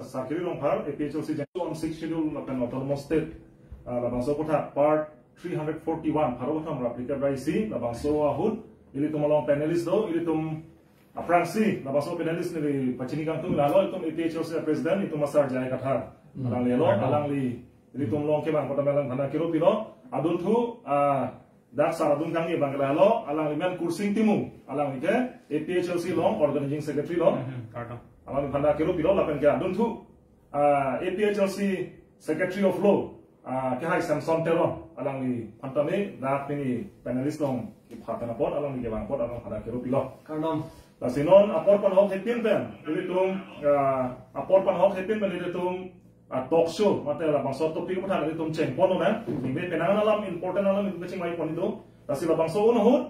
Sakiri Longhar, APHLC on 6 schedule of an autonomous state, Labangso Kota, part 341, Parotam Replica by C, Labangso Ahud, Ilitum along panelist though, Ilitum Apransi, Labaso panelist, Pachinikam to Lalo, APHLC president, itu Masar Jai Kathar, Alang Lelo, Alang Li, Ilitum Long Keman, Kotamelan, Hanakiro Pilo, Adun tu, Dak Saradun Kangi Bangalalo, Alang Liman Kursing Timu, Alang Ike, APHLC Long, Organizing Secretary Long, Alang Hanakiro Pilo, Lapan Adun tu, APHLC Secretary of Law, Kehai Samson Teron, Alang Li Pantame, Dak Pini panelist Long, Ipatanapot, Alang Li Gavangpot, Alang Hanakiro Pilo. Sinon, apor panhok hepin pen, ilitum apor panhok hepin pen ilitum talk show, mata la bangso topik patah ilitum ceng pono na, ini penangan alam important alam itu ceng mai pon itu, tapi la bangso ono hut,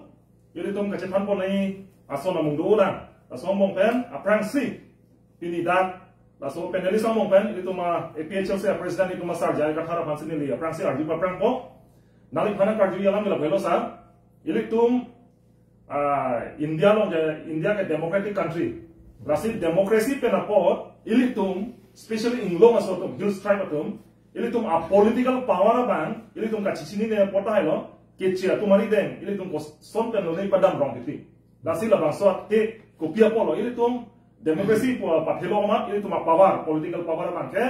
ilitum kecetan pon ini aso namung doang, aso mong pen aprangsi, ini dak, aso penelis mong pen ilitum APHLC presiden itu masar jaya kathara pansin ini aprangsi arju aprang po, nalik panak arju yalam bila belosa, ilitum India ke democratic country. Rasid democracy penapot ilitum, especially in long asotum hills tribe atum, ilitum a political power ban, ilitum kachisini ne pota helo, keche atumari den, ilitum son penolei padam rong kiti. Rasid la bangsot te kopia polo ilitum democracy po pathelo mat ilitum a power political power ban ke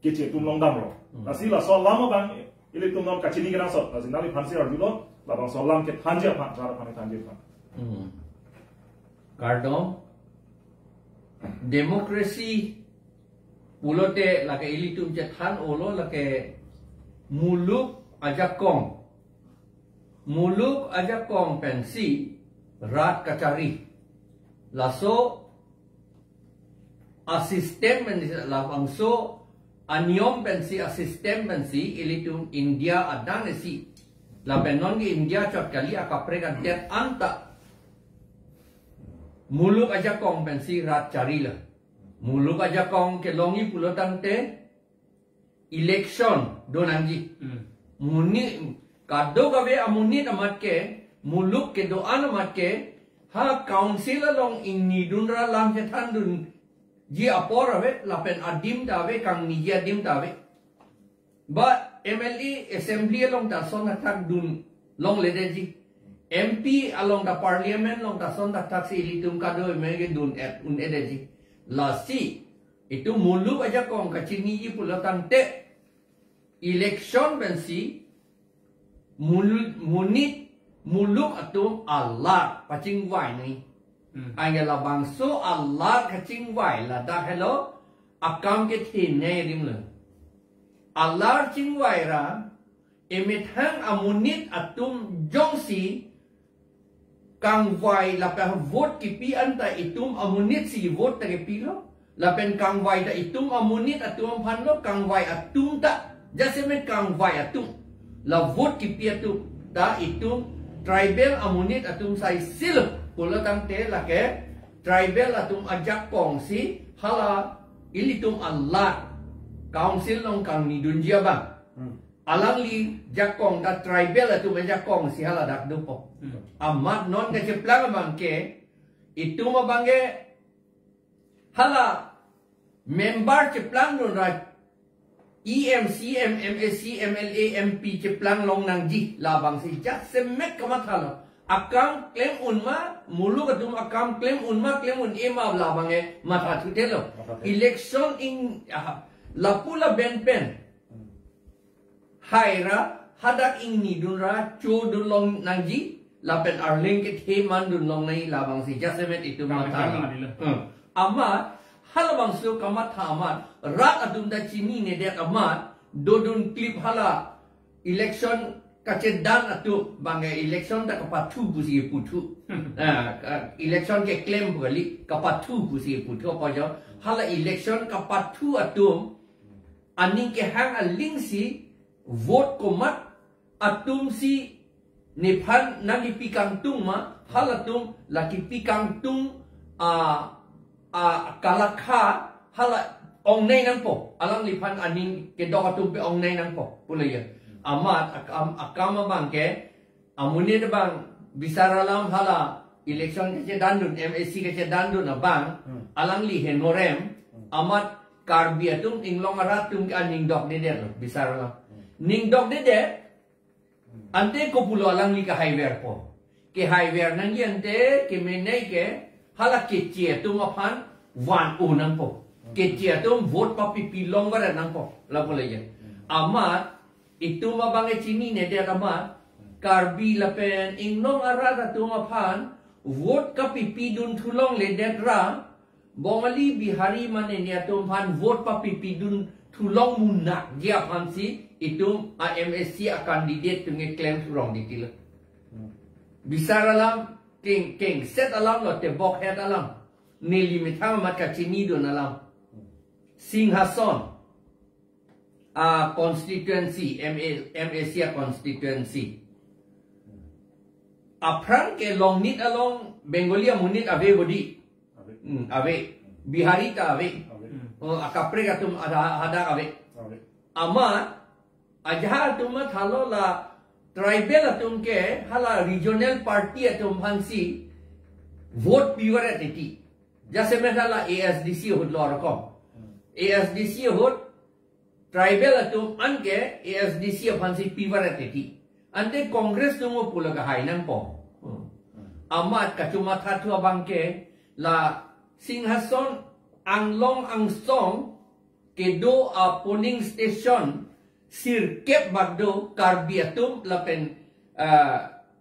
keche tum long dam ro. Rasid la so lama ban ilitum non kachini ke nasot, rasid nali phansi arjulo, la bangso lam ke thanje phan jar phane thanje phan. Kardom demokrasi pulote lake ilitum cethan olo lake muluk ajakong pensi rat kacari laso asisten pensi labangso anyom pensi asisten pensi ilitum India adanesi labenon di India cot kali akapreka det anta muluk ajakong pensi rat cari lah. Muluk ajakong ke longi pulau tante election donanji. Muni kado kabe amuni amat ke muluk ke doan amat ke ha council long ini dunra lam cetan dun ji apor abe lapen adim dawe kang niji adim dawe. Ba MLE assembly long tason atak dun long ledeji. MP along the parliament long the son that taxi ilitum kado mege dun et un edeji lasi itu muluk aja kong kacini ji pulatan te election bensi muluk atum Allah pacing wai ni ayala bangso Allah kacing wai la da hello akam ke thin ne rim le Allah cing wai ra emit hang amunit atum jongsi kang vai lapen vote kipi anta itum amunit si vote ta kipilo lapen kang vai ta itum amunit atum phanlo kang vai atum ta jasemen kang vai atum la vote kipi atum ta itum tribal amunit atum sai sil pulatan te lake tribal atum ajak kong si hala ilitum Allah council long kang ni dunjia bang alang li jakong da tribal atum jakong si hala dak dupo amat non ke ceplang bangke itu mabangge hala member ceplang non ra EMC MSC MLA MP ceplang long nangji labang si jak semek kamat halo akam claim unma mulu katum akam claim unma claim un ema labange mata tutelo election in lapula benpen haira hadak ingni dunra cho dun long nangji lapen arling ke theman dun long nai labang si jasemet itu mata amat halabang su kamat amat rat adum da chini ne det amat dodun clip hala election kacedan atu bangai election da kapatu busi putu election ke claim bali kapatu busi putu apa jo hala election kapatu atum aning ke hang aling si vote komat atum si Nepal nali pikang tung ma halatum laki pikang tung kalakha hala ong nei nang po alang lipan aning ke dokatum pe ong nei nang po pulaya amat akama bangke amuni de bang bisaralam hala election ke dandun MSC ke dandun abang alang li henorem amat karbi atum inglong arat tum ka ning dok de der bisar la ning dok de der ante ko pulo alang li ka highway po ke highway nang yente ke menai ke hala keche tum aphan wan u nang po keche tum vote pa pipi longer nang po la pole ye amat itu mabange chini ne der amat karbi la pen inglong arat tum aphan vote ka pipi dun thulong le der ra Bongali Bihari mane ni atum pan vote pa pipi dun thulong munak dia pan si itu AMSC a candidate tunge claim thulong ditila bisaralam king set alam lo te bok head alam nili mitham mat ka chini dun alam Singhason a constituency MSC a constituency aphan ke long nit along Bengalia munit ave bodi ave Bihari ta ave akapre ka tum ada ave ama aja tum thalo la tribal atum ke hala regional party atum hansi vote piware teti jase me hala ASDC hod lo rakom ASDC hod tribal atum anke ASDC hansi piware teti ante congress tum pulaga hainang po ama kachuma thatu abangke la Singhason anglong angsong kedo a polling station sirkep bagdo karbiatum lapen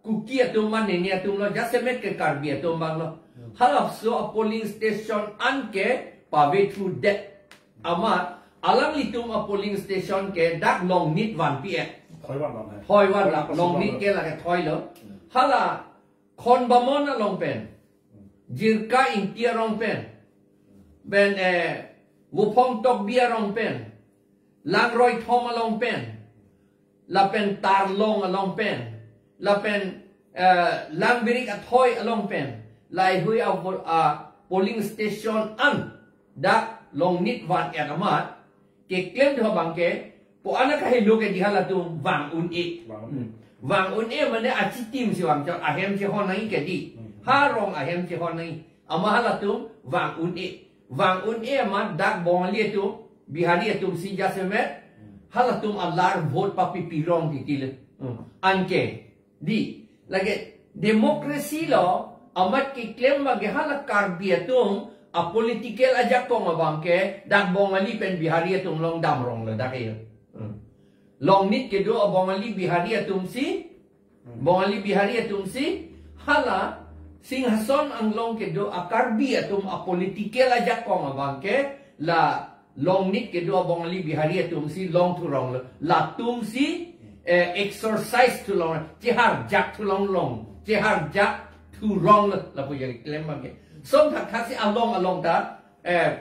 kuki atum manene atum lo jasemet ke karbiatum baglo halaf so a polling station anke pavedet ama alang litum a polling station ke dak long nit wan pie thoi wan la long nit ke la ke thoi lo hala khon bamon along pen jirka intia rong pen ben wupong tok bia rong pen lang roi thom along pen la pen tar long along pen la pen lang birik athoy along pen lai hui a polling station an dak long nit wan amat ke claim tho bangke po ana ka helo ke dihala tu wang un e mane achi tim si wang cho ahem chi hon nai ke di harong ahem chi hon nai amahala tu wang un e ma dak bongali tu Bihari tu si jasemet hala tu alar vote pa pipirong titil anke di lagi demokrasi lo amat ki claim mage hala karbi tu a political ajakong abangke dak bongali pen Bihari tu long damrong lo dak e long nit ke do bongali Bihari tu si bongali Bihari tu si hala Singhason ang long ke do akarbi atum a political aja kong abangke la long nit ke do bongali Bihari atum si long to long la tum si exercise to long jihar jak to long jihar jak to long la po yang claim ke som thak si along ta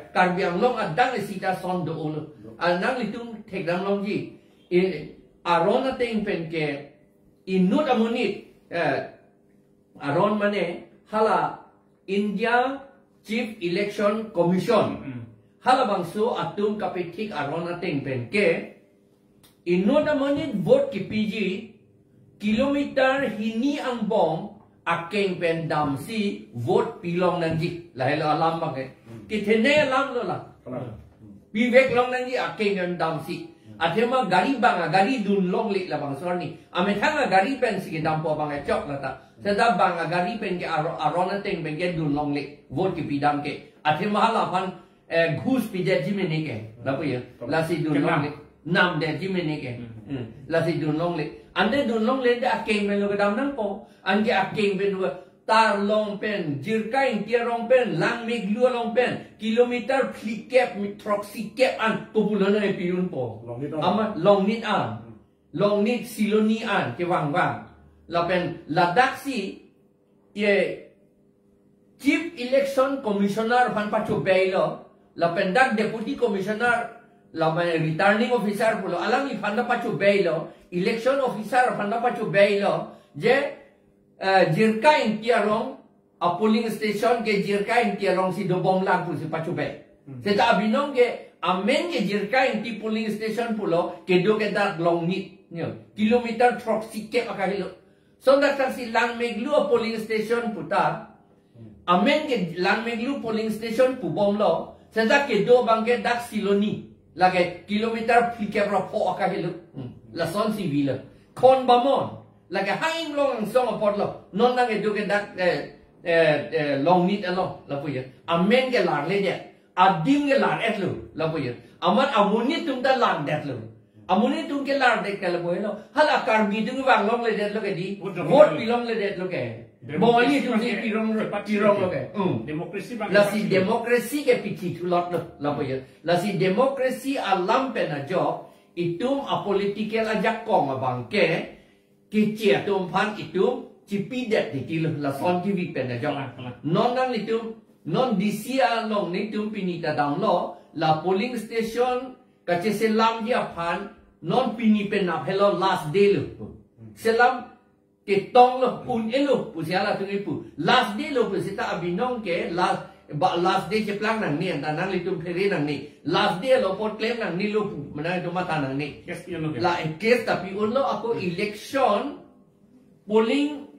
karbi ang long adang sita son do ul anang litum thek dang long ji arona ting pen ke inut amunit aron mane hala India Chief Election Commission hala bangso atum kapitik arona ting pen ke inoda monit vote ki PG kilometer hini ang bong akeng pen damsi vote pilong nanji lahelo alam bang kitene alam lo la bivek long nanji akeng pen damsi athema gari banga gari dun long li la bang sorni amethanga gari pen si dampo bang chok la ta sada banga gari pen ke arona ting pen ke dun long li vote ki pidam ke athema hala pan ghus pidet jimene ke la puya la si dun long li nam de jimene ke la si dun long li ande dun long le de akeng men lo gadam nang po ande akeng ben tar long pen jirkain tia long pen lang meg lu long pen kilometer flikep mitroxi kep an populana e piun po ama long nit siloni an ke wang la pen ladak si ye chief election commissioner pan pacho bailo la pen dak deputy commissioner la returning officer pulo alang i panda pacho bailo election officer panda pacho bailo je jirkain tiarong a polling station ke jirkain tiarong si dobong lang pul si pacho bay seta abinong ke amen ke jirkain ti polling station pulo ke do ke dak long nit kilometer troxi ke akahilo so dak si lang meglu a polling station puta amen ke lang meglu polling station pu bom lo Senta ke do bangke dak siloni lage kilometer pike rapo akahelu la son civil kon bamon lage haing long song apot lo non nang edu ke dak long nit alo la puya amen ke lar le de adim ke lar etlu la puya amat amuni tum da lar det lo amuni tum ke lar de ke la puya lo hal akar bi tung wang long le det lo ke di vote pilong le det lo ke Boleh tu si pirong lo ke. Demokrasi bang. La si demokrasi ke piti tu lot lo la puya. La si demokrasi alam pena job itum a political ajakong abang ke keche atum aphan itum ci pidet di kilo la son TV pena job. Non nang itum non disia long ni itum pinita down lo la polling station kache selam di aphan non pini pena hello last day lo. Selam ke tong lo un elo pusiala tu ipu last day lo pusita abinong ke last day ceplang nang ni antanang litum peri nang ni last day lo pot claim nang ni lo mana itu mata nang ni la case tapi uno aku election polling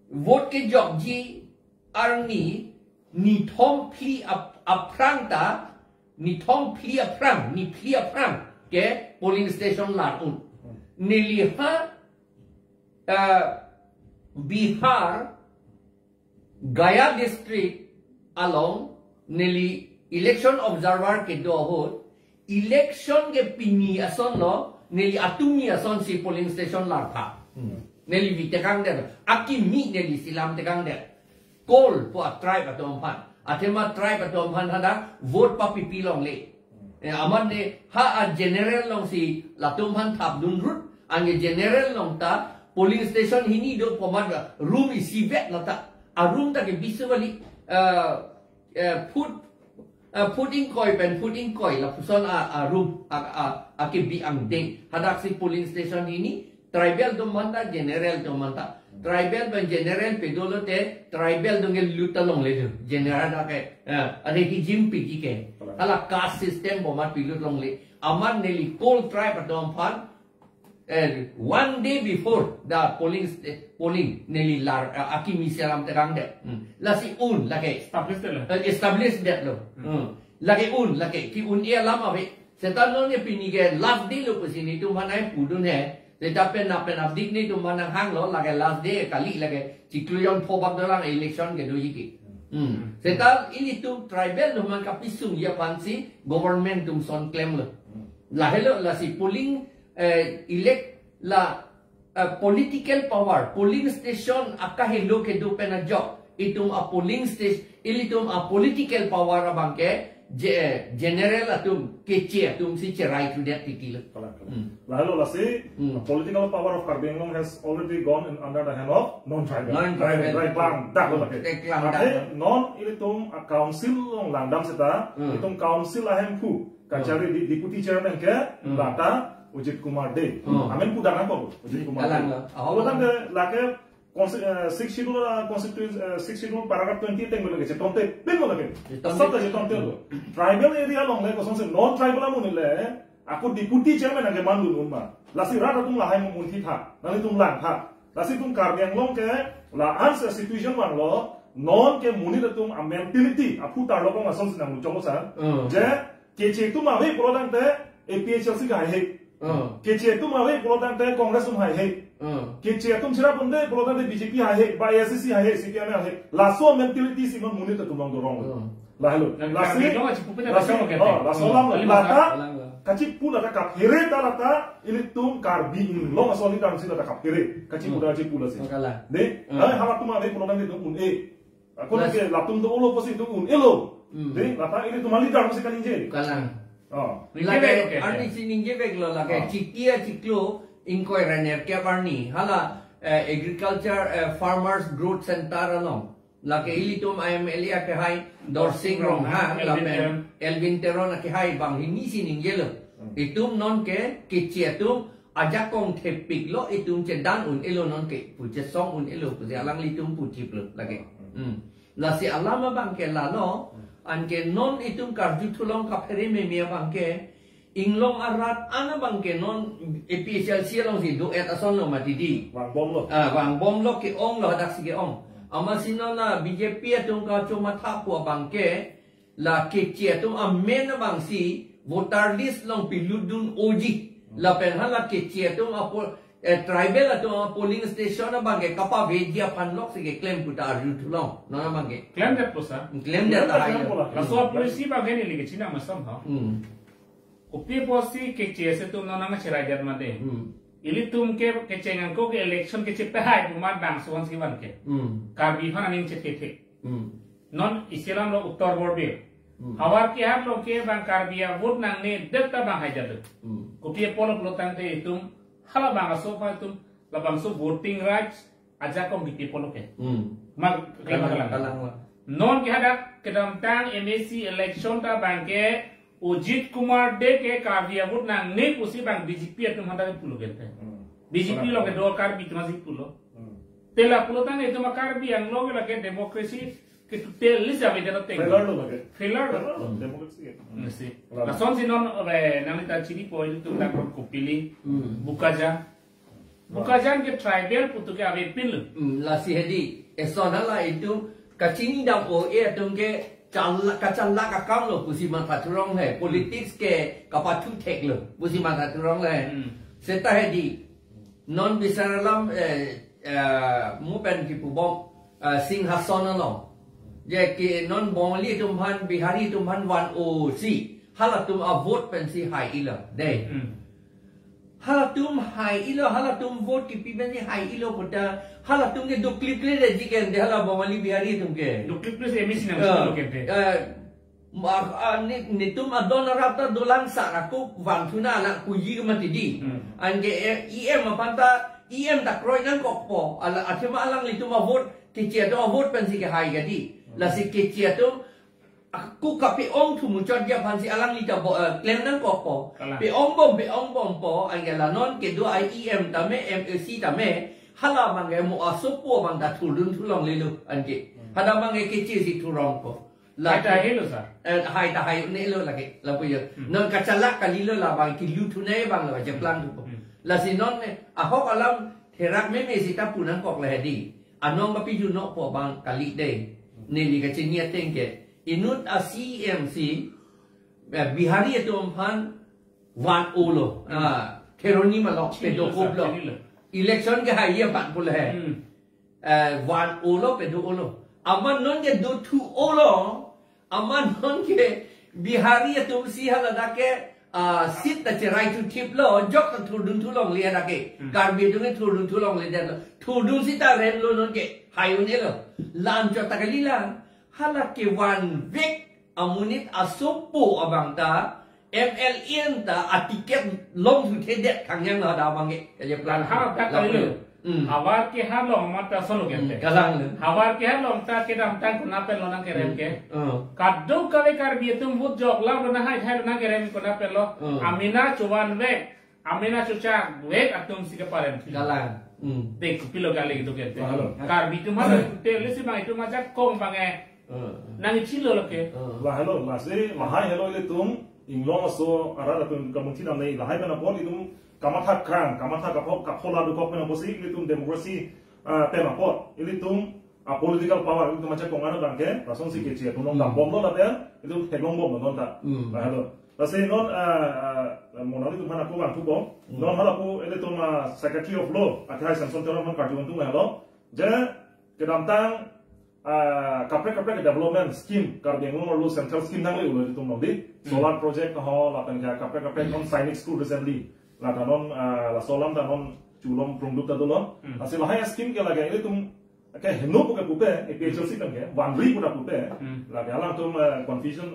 vote ke job ji arni ni thom pli aprang ta ni thom pli aprang ni pli aprang ke polling station la un niliha Bihar, Gaya district along nearly election observer ke dohot election ke pini ason lo nearly atumi ason si polling station lartha nearly vitekang de aki mi nearly silam tekang de call po a tribe atom pan atema tribe atom pan hada vote pa pipilong le aman ne ha a general long si latum pan thap dun rut ange general long ta polling station hini do pomad room isi vet lata a room ta ke bisawali putting koi la puson a room a ke bi ang ding hadak si polling station hini tribal do manta general do manta tribal ban general pedolo te tribal do ngel lutalong le general da ke ane hijim pigi ke ala caste system pomad pilut long le amar neli coal tribe do pan one day before the polling nearly lar aki misalam terang de la si un la ke establish that lo la ke un la ke ki un ia lama be setan no ne pini ke last day lo pusini tu manai pudun he seta pen abdik ni tu manang hang lo la ke last day kali la ke cikluyon phobak dalam election ke do yiki setan ini tu tribal no man kapisung ya pansi government tum son claim lo la hello la si polling elect la political power polling station akahe lo ke do pena job itum a polling station ilitum a political power abang ke general atum keche atum si cerai tu dia tikil lalu lasi political power of Karbinglong has already gone under the hand of non-tribal right bang dak lo ke non ilitum a council long landam seta itum council ahem ku kacari deputy chairman ke lata Ujit Kumar De, amen pudangan kok Ujit Kumar De. Awalnya ke laki 6 schedule paragraph 20 teng boleh ke tonte, ben boleh ke. Sab dah tonte lo. Tribal area long le kosong se non tribal amun le. Aku deputy chairman age mandu unma. Lasi rata tum lahai mun thi tha, nani tum lang tha. Lasi tum Karbiang long ke la ans situation wang lo non ke muni tum amentality apu tar lo ko ngasong se nang chongo sa. Je keche tum awe prodan te APHLC ka hai. Keche tum awe prodan te Congress tum hai hai. Keche tum chira bunde prodan te BJP hai hai, ba SSC hai hai, CPM hai hai. Laso mentality simon muni tum long do wrong. La hello. Lasi lam lata kachi pula ka kaphere ta lata ini tum karbi long asoli tam sila ta kaphere kachi pula si. De hala tum awe prodan te tum un e. Aku nak ke latum do ulo posi tum un elo. De lata ini tum ali dar posi kalinje. Kalang. Lagi arni sini je beglo lagi cikia ciklo ingkoi raner ke arni hala agriculture farmers growth center along lagi ili tum IML ke hai dorsing rong ha lapen Elvin Teron ke hai bang ini sini je lo itum non ke keche tum ajakong tepik lo itum cedan un elo non ke puce song un elo puce alang litum pucip lo lagi lasi alama bang ke lalo anke non itum karju tulong kapere me mia bangke inglong arat ana bangke non APHLC long si do et ason lo matidi wang bom lo ke ong lo dak sige ong ama sinona BJP atung ka choma tha pu bangke la keche tu amen bang si voter list long piludun oji la penhala keche tu apo tribal atau polling station bang ke kapa vedia panlok se claim puta arju tulong no bang ke claim that posa claim that la so polisi bang ni ligi china masam ha upi posi keche se tu nona ngacherai jar made ili tum ke kecengan ko ke election ke chepe hai bumat bang suwan siwan ke karbi han aning chete non isilam lo uttar borbe hawar ke har lo ke bang karbia vote nang ne dekta bang hai jadu upi polo plotang te tum hala bang so fa tum la bang so voting rights ajakong di polo ke mag kalang non ke hadat kedam tang MAC election ta bang ke Ujit Kumar de ke karbia vote nang ne pusi bang BJP atum handa pulo gelte BJP lo ke do karbi tmasi pulo tela pulo tang itu makar bi yang lo ke demokrasi ke tel lisa be jana teng failure demokrasi nasi la son sinon nang ta chini po itu tak ko pili bukajan ke tribal putu ke ave pil la si hedi esonala itu kachini dam o atum ke kacalla kakam lo pusi mata turong hai politics ke kapatu tek lo pusi mata turong hai seta hedi non bisaralam mupen ki pubong singhasan lo je ki non bongli tumhan bihari tumhan 104 halatum a vote pensi hai ilo dei halatum hai ilo halatum vote ki pibensi hai ilo puta halatum ke do clip le de jiken de hala bongli bihari tum ke do clip le emisi na lo kente ni tum adon rapta dolan saraku vantuna la kuyi mati di ange em apanta em tak roi nan kokpo ala athema alang litum vote keche do vote pensi ke hai gadi la si keche tum aku kapi ong tu muncul dia pansi alang ni tak claim nan kokpo be ong bom po ange la non ke do IEM tame MAC tame hala mangai mo asopo bang da tulun tulong lelu ange hada mangai keche si turong po la ta helo sa hai ta hai ne lo lagi la puyo non kacalak kali lo la bang ki lu tu ne bang la jeplan tu la si non ne ahok alam terak me si ta punan kok la hedi anong ba pi ju no po bang kali de ne li ka chenia tengke inut a CMC bihari itu umpan wan ulo teroni malok pedo kublo election ke hai ya 40 hai wan ulo pedo ulo aman non ke do tu ulo aman non ke bihari itu si hala dake sit ta cerai tu tip lo jok ta thudun thulong le dake karbi tu ke thudun thulong le da thudun si ta ren lo non ke hayu ne lo lan jo ta kalila hala ke wan vek amunit asopo abang ta MLN ta atiket long tu tedet kangyang la da bang ke je plan harap tak kali hawar ke halong mata solo gente kalang hawar ke halong ta ke dam tang kuna pel nang ke rem ke kaddo kale kar bi tum bud jok la na hai hai na ke rem kuna pel lo amina chuan vek amina chucha vek atum si ke paren kalang dek pilo kali gitu ke kar bi tum ha te lesi bang itu majak kong bang nang chilo lo ke la hello la se la hai hello le tum inglong so ara tum kamunti nam nei la hai bana pol tum kamatha krang kamatha kapola du kok na posi le tum democracy pena pot ile tum political power tum macha kongana bangke rason si keche tum dam bom lo la pe itu heglong bom non ta la hello la se non monali tum hana ko bang tu bom non hala ko ile tum secretary of law athai sanson tum man kartu tum hello je kedam tang kapre development scheme karbeng lo central scheme nang le ulo tum nodi solar project ho la pen kapre non sainik school recently la tanon la solam tanon chulom prungdup ta dolo asil hai scheme ke laga ile tum ke heno ko ke pupe e PHLC kan ke wan ri ko da pupe la ga lang tum confusion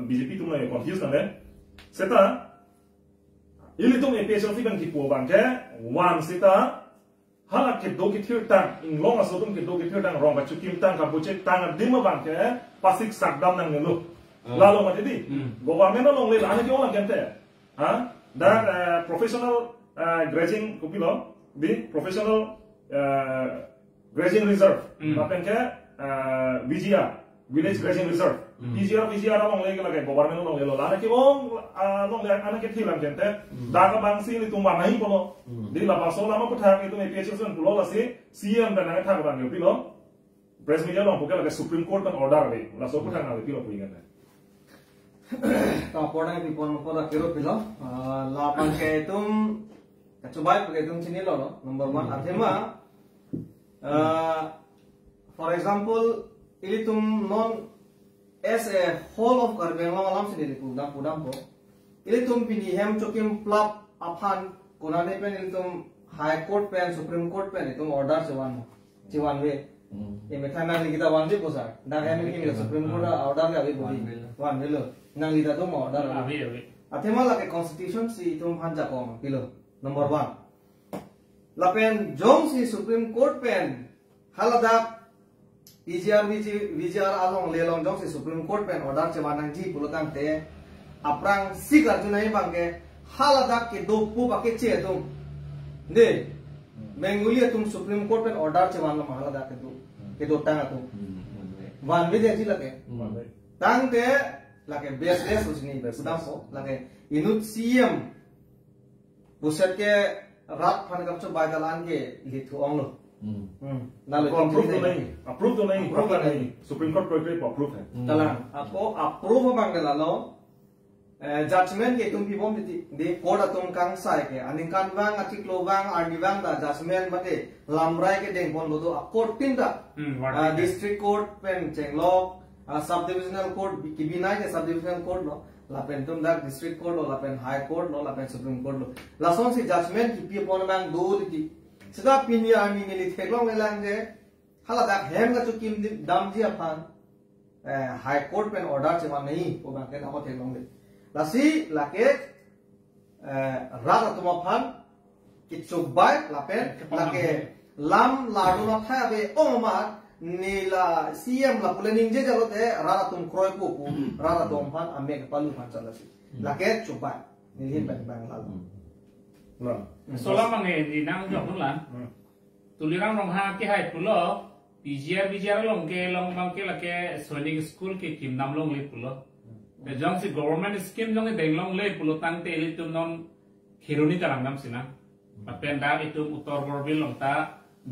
BJP tum le confuse na le seta ile tum e PHLC kan ki po bang ke wan seta hala ke do ki thir tang inglong aso tum ke do ki thir tang rong ba chukim tang ka buche tang dim bang ke pasik sakdam nang nelu la lo ma di government long le la ne ko la kente ha da professional grazing kupilo di professional grazing reserve apen ke VGR village grazing reserve VGR long le la ke government long le la ne ki long le ana ke thilam kente da ka bang si ni tum ba nahi ko di la ba so la ma ko tha ke tum PHS on pulo la se CM da na tha bang yo pilo press media long ko ke la supreme court an order le la so ko tha na le pilo ko ingane Kaporang pipon pora kiro pilo lapang ke tum coba ke tum sini lo number 1 athema for example ili tum non as a whole of karbeng long alam sini pudam po ili tum pini hem chokim plap aphan konane pen ili tum high court pen supreme court pen itu order ciwan we ये मेथान नांग लिखिता one भी पोसा डांग है मिलकी मिला supreme court order ले अभी बोली वन मिलो नांग लिखिता तो ऑर्डर अभी अथेमा लाके कॉन्स्टिट्यूशन सी तुम हंजा कौन किलो नंबर 1 लापेन जोंग सी सुप्रीम कोर्ट पेन हलदा वीजीआर आलोंग लेलोंग जोंग सी सुप्रीम कोर्ट पेन ऑर्डर चवानांग जी पुलतांग ते अप्रांग सी करजुनाई बांगे हलदा के दो पु बाके चे तुम दे Mengulia tum Supreme Court pen order cewan lo mahala dak ke do tang aku wan be de lake tang de lake bes usni sudam ko lake inut CM pusat ke rat phan gam cho bai dalan ke lithu ong lo na lo approve to nahi Supreme Court project approve hai dalan apo approve bang dala lo judgment ke tum pibom de court atum kang sai ke aning kan wang atik lo wang ardi wang da judgment mate lamrai ke deng pon bodo court tin da district court pen chenglo subdivisional court kibinai ke subdivisional court lo la pen tum da district court lo la pen high court lo la pen supreme court lo la son si judgment ki pi pon bang do ti sida pin ya ani ne li theklong elang de hala da hem ga chu kim dam ji aphan high court pen order chema nahi ko bang ke na ko theklong de lasi lake rata tumaphan kitsubai lapen lake lam ladu na thabe oma nila CM la pulening je jalote rata tum kroy ko rata tumaphan ame palu phan chalasi lake chubai nilhin bang lalu solamang e di nang jok nulan tulirang rong ha ke hai pulo bijar long ke long bang ke lake swimming school ke kim nam long le pulo jong si government scheme jong denglong le pulo tang te li tum non khiruni tarang nam sina papen da itu utor gorbil long ta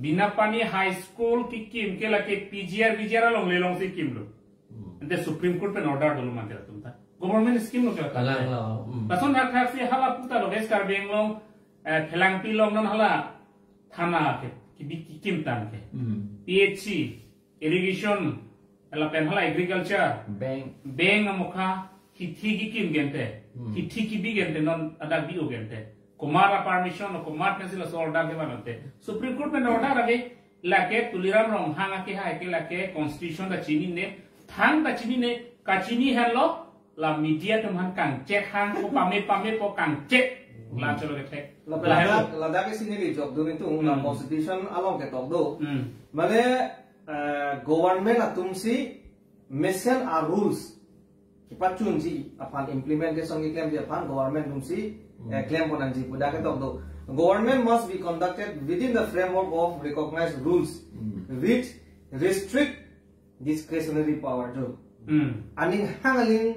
bina pani high school ki kim ke la ke PGR long le long si kim lo ante supreme court pen order dulu man tum ta government scheme lo ke ta pason na kha si hala puta lo ges kar beng long thelang pi long non hala thana ke ki kim tan ke PHC irrigation ela pen hala agriculture bank amukha hithi ki kim gente hithi ki bi gente non ada bi o gente kumara permission o kumar pencil so order ke banate supreme court pen order ave lake tuliram rong hanga ke ha ke lake constitution da chini ne thang da chini ne ka chini hello la media tum han kang check hang ko pame po kang check la chalo ke tek la da ke sini li job do itu na constitution along ke tok do mane government atumsi mission or rules kipachun ji upon implementation ki claim ji upon government tumsi claim ponan ji puda ke tok do government must be conducted within the framework of recognized rules which restrict discretionary power jo aning hangaling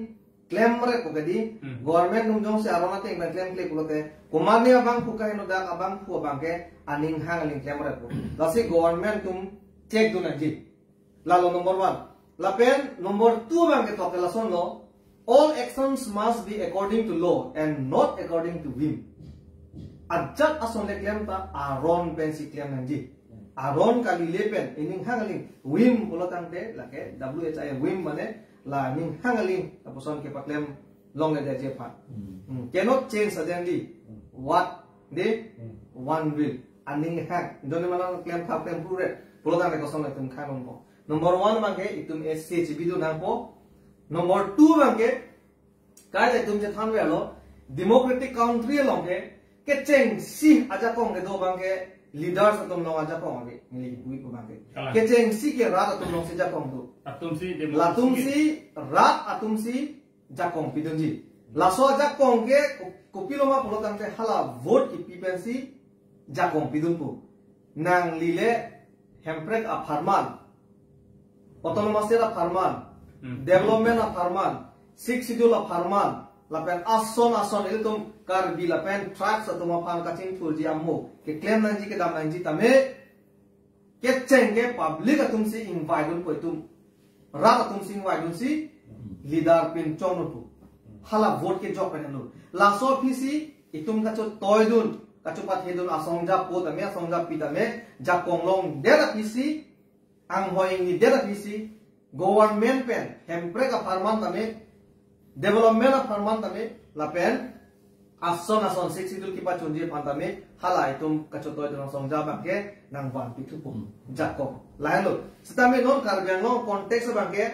claim re ko gadi government num jong se arona te na claim play pulote kumani abang pukai no da abang pu abang ke aning hangaling claim re ko lasi government tum check do na ji lalo number 1 lapen number 2 bang ke to ke lason no all actions must be according to law and not according to whim ajat ason le claim ta aron pensi claim na ji aron kali lepen ining hangaling whim pulotang te lake WHI whim mane la ning hangaling taposon ke pa claim long le je pha cannot change suddenly what they one will aning hang doni mana claim tha claim pure pulotang ke koson le tum khanong ko number 1 bangke itum SC bidu nang po number 2 bangke kai le tum je thanwe lo democratic country longke ke cheng si ajakong ke do bangke leaders atum long ajakong age ni bui ko bangke ke cheng si ke rat atum long se jakong do atum si rat atum si jakong pidunji laso jakong ke kopiloma pulotang te hala vote ki pipensi jakong pidun pu nang lile hemprek a farman autonomous state of farman development of farman 6 schedule of farman lapen ason iltum kar bi lapen tracks atum afan kaching thurji ammo ke claim nanji ke dam nanji tame ke chenge public atum si invite un poitum rat atum si invite un si leader pin chonu tu hala vote ke job penelu laso phisi itum kacho toydun kacho pathedun asongja pot ame asongja pitame jakonglong dera phisi ang hoing ni dera phisi government pen hempre ka farman tame development of farman tame la pen ason 60 kipa chunji pantame hala itum kacho toydun asongja bangke nang wan pitu pum jakong lailo setame non karbyang no context bangke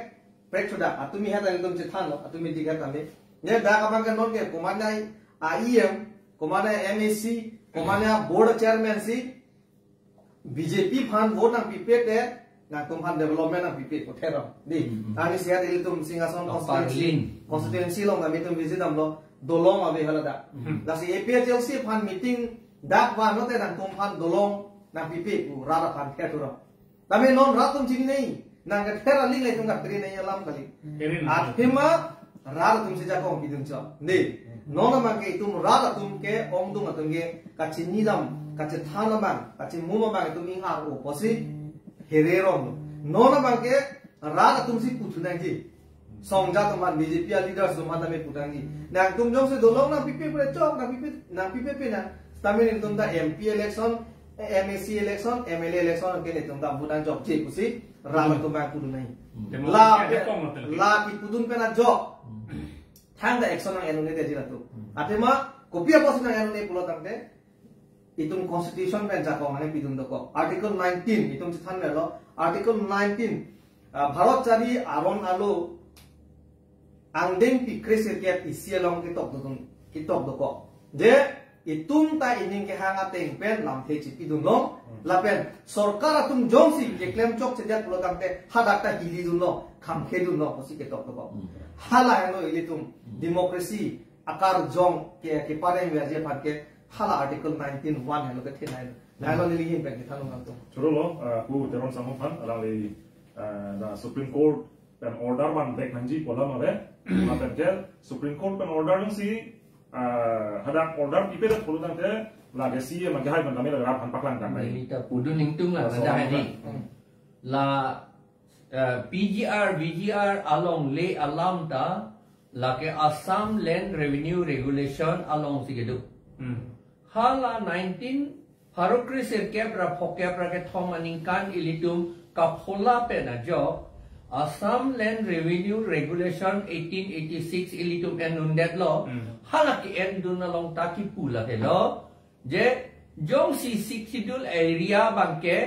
preksuda atumi hata itum chithano atumi diga tame ne da kabang non ke komanai IEM komanai MAC komanai board chairman si BJP fan vote nang pidet te nang tum fan development nang pidet ko thero di ani sia dil tum singason constituency long nami tum visit am lo dolong ave halada la si APHLC fan meeting dak wa no te nang tum fan dolong nang pidet u rara fan thero tame non ratum chini nei nang ka thera li lai tum ka tri nei alam kali athima rar tum se jakong bidung cha ne nona mangke tum rar tum ke ong dung atum ge kachini dam kache thana bang kache muma bang tum ing ar o posi herero nona mangke rar tum si puthunang ji songja tum ban BJP leaders tum hata me putang ji nang tum jong se dolong na pipe pure chok na pipe pe na tamin tum da MP election MAC election MLA election ke ne tum da budan job che kusi rar tum bang pudunai la ki pudun pe na job thang da action ang enone de jila tu atema kopia posin ang enone pulo tangte itum constitution pen jakong ane pidun doko article 19 itum chithan melo article 19 bharat chari aron alo angdeng pikre sirket isialong kitok doko je itum ta ining ke hanga teng pen lam the chi pidun lo lapen sarkar atum jongsi ke claim chok chejat pulo tangte hadakta hili dun lo kham khedun lo posi kitok doko hala eno ilitum democracy akar jong ke pareng waje phatke hala article 19 1 helo ke thinai nalo lilihin pen thanu ngam choro lo ku teron samophan alali the Supreme Court pen order ban back nanji pola mare apen ke Supreme Court pen order si hadak order pidet polu tang te lage si man hai ban kami la phan paklan kan ni ta pudun ningtung la da ni la PGR BGR along le alam ta lake Assam Land Revenue Regulation along sigedu hala 19 harokri sirkep ra phokep ra ke thong aningkan ilitum kaphola pe na jo Assam Land Revenue Regulation 1886 ilitum enundet lo hala ki endun along ta ki pula ke lo je jong si schedule area bangke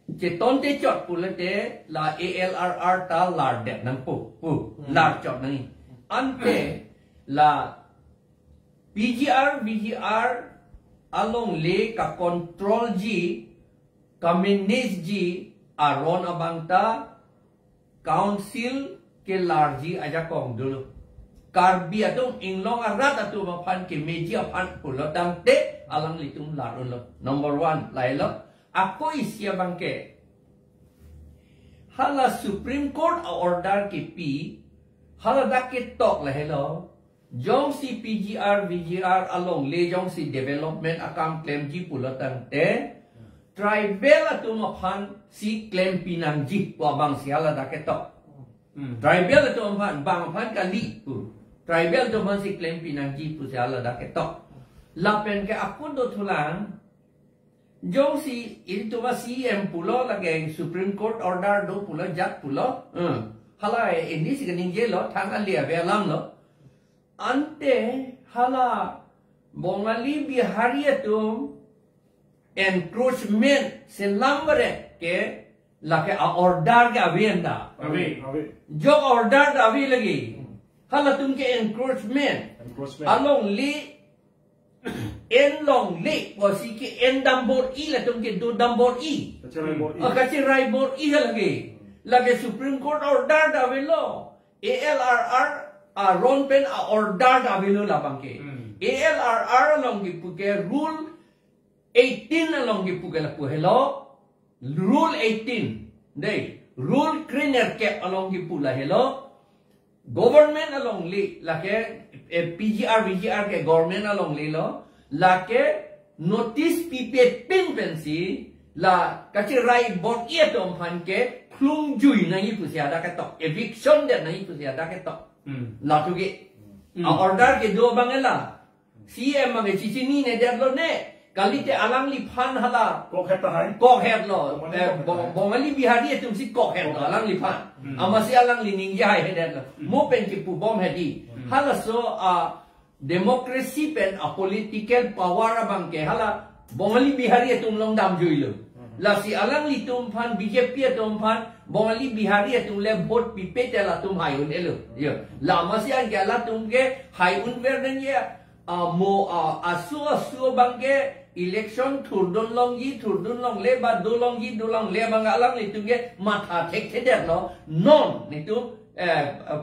Ceton te chot pulate la ALRR ta lar det nang pu lar chot nang ante la PGR BGR along le ka control ji ka manage ji aron abangta council ke lar ji ajakong dulu karbi atum inglong arat atu maphan ke meji aphan pulotang te alang litum lar lo number 1 lailo Ako isya bangke hala Supreme Court order ki pi hala dakit tok la hello jong si PGR VGR along le jong si development account claim ji pulatan te tribal atum aphan si claim pinang ji wa bang si hala dakit tok tribal atum aphan bang aphan kali tribal atum aphan si claim pinang ji pu si hala dakit tok lapen ke akun do thulang Jong si itu masih CM pulo lagi Supreme Court order do pulo jat pulo, hala ini sih kening jelo tanggal dia belam lo, ante hala bongali bihari itu encroachment selambre ke lagi order ke avienda, jo order avi lagi, hala tum ke encroachment, along li en long le wasi ke en dambor I la tum ke do dambor I kachi rai bor I lagi Supreme Court order da velo ALRR ron pen order da velo la bangke ALRR long ki puke rule 18 long ki puke la hello rule 18 dei rule cleaner cap along ki pula hello government along li lake PGR VGR ke government along li lo lake notice pipet pin pensi la kachi rai bot ia tom han ke klung jui na hi pusia da ka tok eviction de na hi pusia da ka tok la tu ge order ke do bangela CM mage chichini ne derlo ne kalite alang li phan hala kok het hai kok het lo bongali bihari tum si kok het lo alang li phan amasi alang li ning ya he det lo mo pen ki pu bom hedi hala so democracy pen a political power abang ke hala bongali bihari tum long dam joilo la si alang li tum phan BJP tum phan bongali bihari tum le vote pipe te la tum hai un elo yo la amasi an ke la tum ke hai un verden ye mo asu bang ke election thurdun long le ba do long le bang alang ni tu ge matha thek the lo non ni tu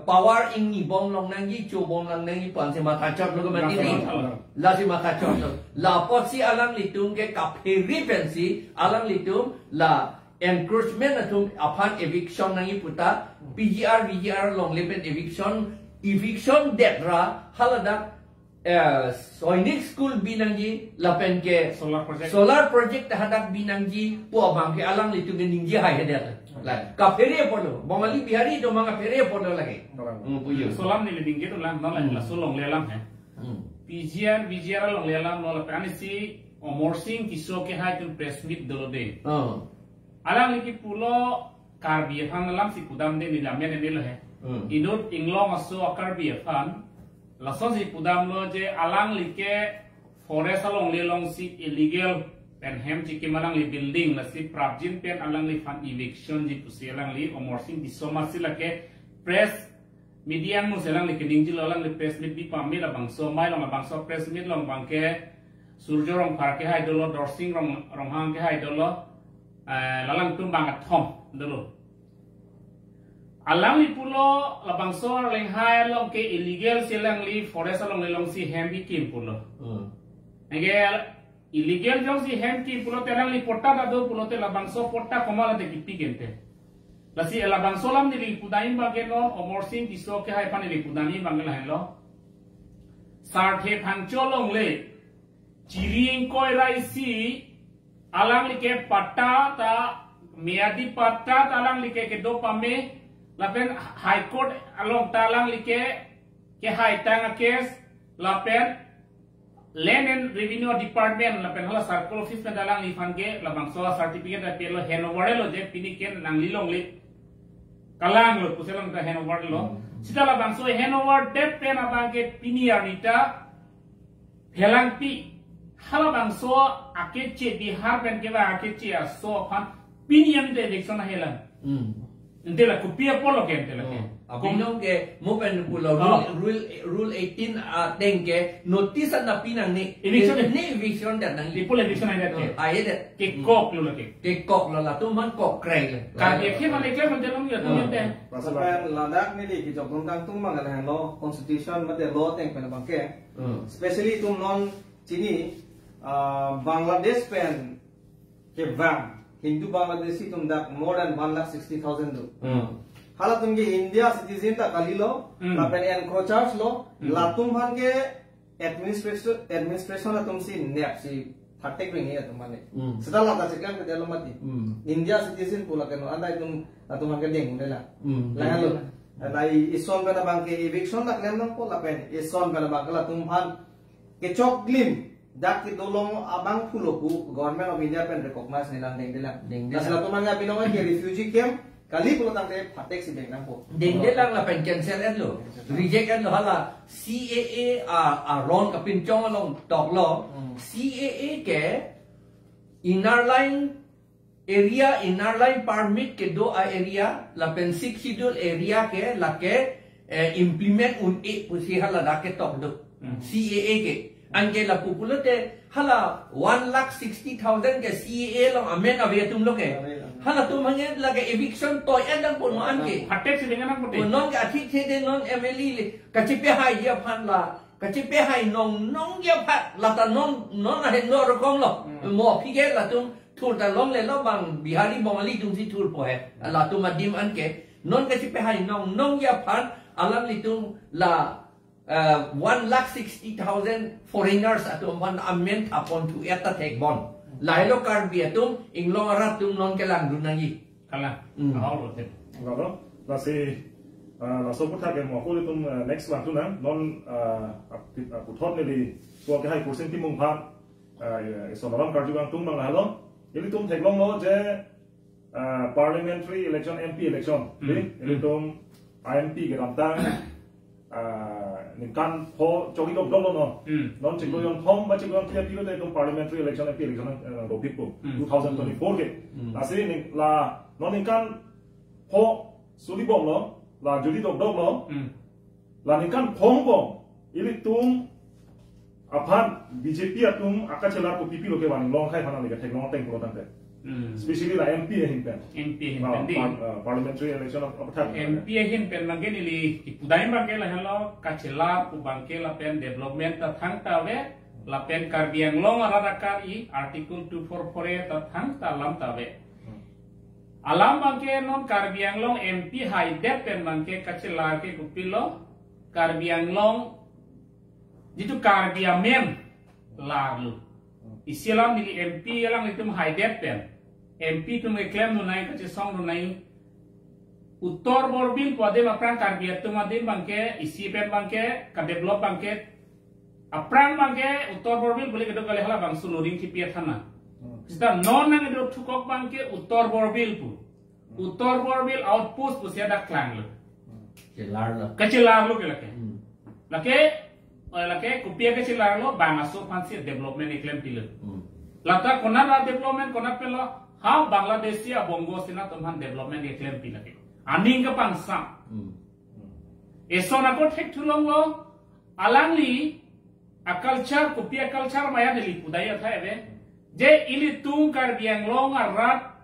power in ni bong long nang gi chu bong lang nang gi pan se matha chot lo ko man ni la si matha chot lo la pot si alang ni tu ge ka pheri pensi alang ni tu la encouragement atum aphan eviction nang gi puta VGR long le pen eviction det ra halada Soinik school binangji lapen ke solar project hadak binangji po abang ke alang litu ke ningji hai hedat la ka fere polo bongali bihari do manga fere polo lagi puyo solam ni ningji to lam la solong le lam he VGR long le lam no la pani si omorsing kiso ke hai tu press meet do de alang liki pulo karbi han lam si pudam de ni lam ne ne lo he inut inglong aso karbi han lason si pudam lo je alang like forest along le long si illegal pen hem chiki malang li building la si prabjin pen alang li fan eviction ji pusi alang li omorsing di somasi la ke press media mo selang li kening ji alang li press meet bi pammi la bangso mai long bangso press meet long bangke surjo rong par ke hai dolo dorsing rong hang ke hai dolo lalang tum bang athom dolo alang li pulo labang so leng hai long ke illegal silang li forest along le long si hem bi kim pulo ege illegal jong si hem ki pulo telang li porta da do pulo te labang so porta komala de kipi gente la si labang so lam ni li pudaim ba ke no omorsing ki so ke hai pan li pudani bangla hai lo sar the phang cholong le chiring koi rai si alang li ke patta ta miadi patta ta alang li ke do pame lapen high court along talang like ke high tang case lapen land and revenue department lapen hala circle office में dalang lifan ke labang so certificate da pelo handover lo je piniken nang lilong li kalang lo puselang ta handover lo sita labang so handover det pen abang ke piniar nita helang pi hala bang so akeche bihar pen ke ba akeche so fan pinian de election helang Entela kupia polo ke entela ke. Abinong ke mo pen pulo rule 18 tengke notice na pinang ni eviction dat nang People eviction ay dat ke. Ay dat Ke kok lo ke. ke kok lo la tu man kok kreng le. Ka ke ke man ke man telong ya tu yente. Sampai ladak ni di kijok tentang tung mangan hang lo constitution mate law teng pen bangke. Especially tum non chini Bangladesh pen ke bang Hindu Bangladeshi tum dak more than 1,60,000 do. Hala tum ke India citizen ta kali lo, lapen encroachers lo, la tum han ke administration la tum si nep si thatek ringi ya tum mane. Setelah ta sekian ke dalam mati. India citizen pula keno anda tum han ke deng mudela. Langan lo. Lai ison bana bang ke eviction la klem nang po lapen ison bana bang la tum han ke chok glim dak ki dolong abang puloku government of India pen recognize nilang deng delang nasla to manga binong ke refugee camp kali pulo tang te patek si deng nang po deng delang la pen cancel en lo reject en lo hala CAA a ron ka pin chong long tok lo CAA ke inner line permit ke do area la pen six schedule area ke la ke implement un e pusi hala da ke tok do CAA ke Angela populate hala 1,60,000 ke CA long amen ave tum lo ke hala tum hange lage eviction to endang pun an ke Hatek si dengan aku deh. non ke athik the de non MLE kachipe hai ya phan la kachipe hai nong ya phat la ta non a hen no ro kong lo mo phige la tum thur ta long le lo bang bihari bongali tum si thur po he la tum adim an ke non kachipe hai nong ya phan alam li tum la 1,60,000 foreigners atum one amend upon to eta take bond. Lailo card bi atum inglong arat tum non kelang dunangi. Kalah. Awal lo te. Lalu, nasi langsung pun tak mau aku itu next waktu nang non putot ni gua ke hai kursen timung pan sonoram karjuang tung bang halo ini tum teglong lo je parliamentary election MP election ini tum IMP ke rantang nikan po jogi dok dok no non cikgu yang thom ba cikgu yang tiap pilo tum parliamentary election MP election dopik po 2024 ke nasi ni la non nikan po suli bom lo là jadi dok dok lo là ni kan phong bom ili tum aphan BJP atum akachelar ko pipi lo ke wani long khai phana ni ka thek long teng ko tang especially la MP hin pen parliamentary election of thak MP hin pen mangge ni li pudai mangge la halo kachelar ku bangke la pen development ta thang ta we la pen karbiang long ara ka I article 244 ta thang ta lam ta we alam bangke non karbiang long MP haidet pen bangke kacelar ke kupilo karbiang long jitu karbiamen lalu isilam di MP yang itu haidet pen MP tu ngeklaim nunai kace song nunai uttor borbil pode apran karbiat tu madin bangke isi pen bangke ka develop bangke apran bangke uttor borbil boleh kedok kali hala bang suluring ki piathana kita non nang itu tukok bangke uttor borbil pu uttor borbil outpost pu siada klang lo kecilar lo ke lake kupia kecilar lo bang aso fancy development iklim pilo lata konar la development konar pelo ha Bangladesh ya bongo sina tumhan development iklim pilo aning ke pangsa esona ko thek thulong lo alangli a culture kupia culture maya deli budaya tha ebe je ili tung karbiang long arat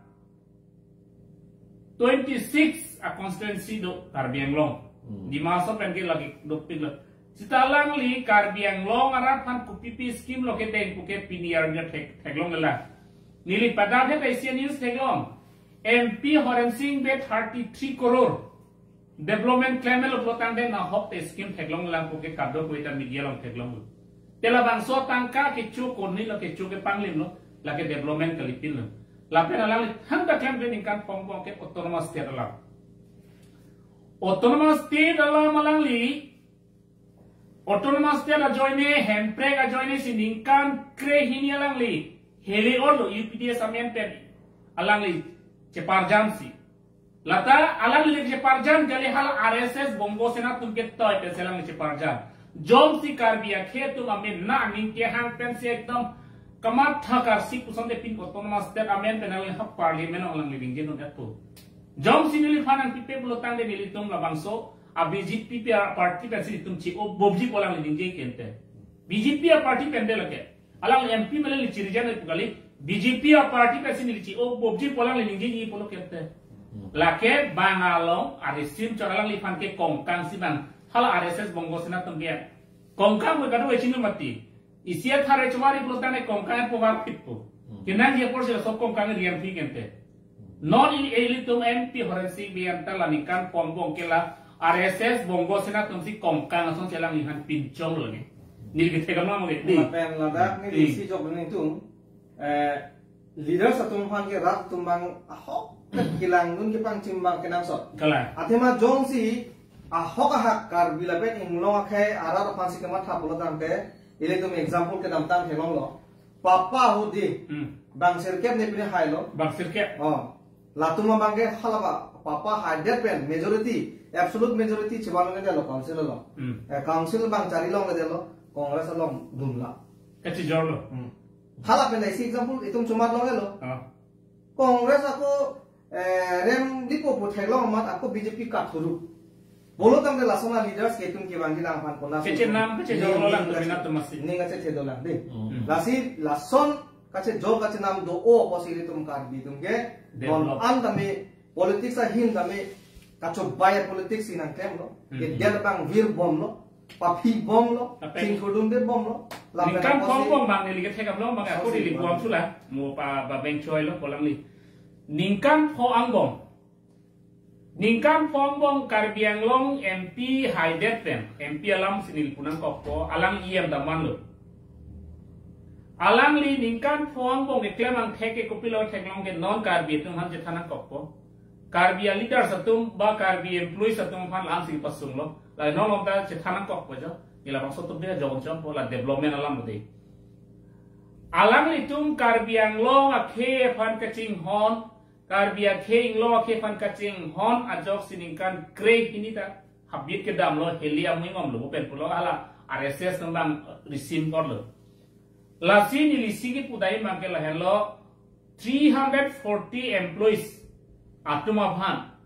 26 a constituency do karbiang long di masa pengen lagi dopik lo sitalang li karbiang long arat pan kupipi scheme lo kete puket piniar nya teglong la nili padar he Asian news teglong MP Horen Singh be 33 crore development claim lo protang de na hop scheme teglong la puket kado kuita media long teglong tela bangso tangka ke chu konni lo ke chu ke panglim lo la ke development kalipin lo la pena la handa claim de kan pong ke autonomous state la malang li autonomous state la joine hempre ga joine siningkan kre hinia lang li heli orlo UPDS amendment alang li ceparjam si lata alang li ceparjam jale hal RSS bongo sena tumke toy pe selang li ceparjam jom si karbia khetu amen na ning ke hang pen se ekdam kamat thakar si pusan de pin autonomous state amendment penal hak parliament alang li dingje no gatpo jom si nili fanang pipe bulotang de nili tum labangso a BJP party pen si tum chi o bobji polang li dingje kente BJP party pen de lake alang MP mele li chirijan kali BJP party pen si nili chi o bobji polang li dingje ni polo kente lake bangalong arisim choralang li fan ke kongkang si bang hal RSS bongo sena tumbian kongkang mo kadu echinu mati isia thare chumari plotane kongkang pogar pitpo kinang ye por se so kongkang riam thi kente non in elitum MP Horensi bian talani kan pombong kela RSS bongo sena tumsi kongkang son celang ihan pinchong lo ni nil gite kan mo ni pen ladak ni si job ni tung leader satum han ke rat tumbang ahok kilang nun ke pang cimbang kenang sot kala atema jong si ahok ahak kar bila pen inglong akhe arar pansi kemat hapulo tampe ile tum example ke dam tam helong lo papa hudi bang sirket ne pine hailo bang sirket latuma bangge halaba papa haidet pen majority absolute majority chibalo ne delo council lo council bang cari long ne delo congress long dumla kachi jorlo hala pen isi example itum cuma long lo congress aku rem dipo puthelo mat aku BJP ka thuru bolo tamde lasona leaders ke tum ki bangi lang pan kona keche nam keche jorlo lang dominat masi ninga che dolang de lasi lason kache job kache nam do o posili tum karbi tum ke don an tami politics a hin tami kacho bayar politics inang kem lo ke der bang vir bom lo papi bom lo ting khudum de bom lo kam bom bang ni ke thekam lo bang aku di bom sula mo pa ba beng choi lo polang li ningkan ho angbong ningkan fongbong karbiang long MP haidet pen MP alam sinil punang kokpo alang iem daman lo alang li ningkan fongbong ke klemang theke kopilo theklong ke non karbi tum han jethana kokpo Karbia leader satum ba karbi employee satum pan lang si pasung lo la no lom ta chithana kok po jo ila bang sotum dia jong jong pola development alam de alang litum karbiang lo akhe pan kaching hon karbia kheng lo akhe pan kaching hon ajok siningkan kre ini ta habit ke dam lo helium ngom lo pen pulo ala RSS nang receive kor lo la sini lisingi pudai mangke la hello 340 employees atum aphan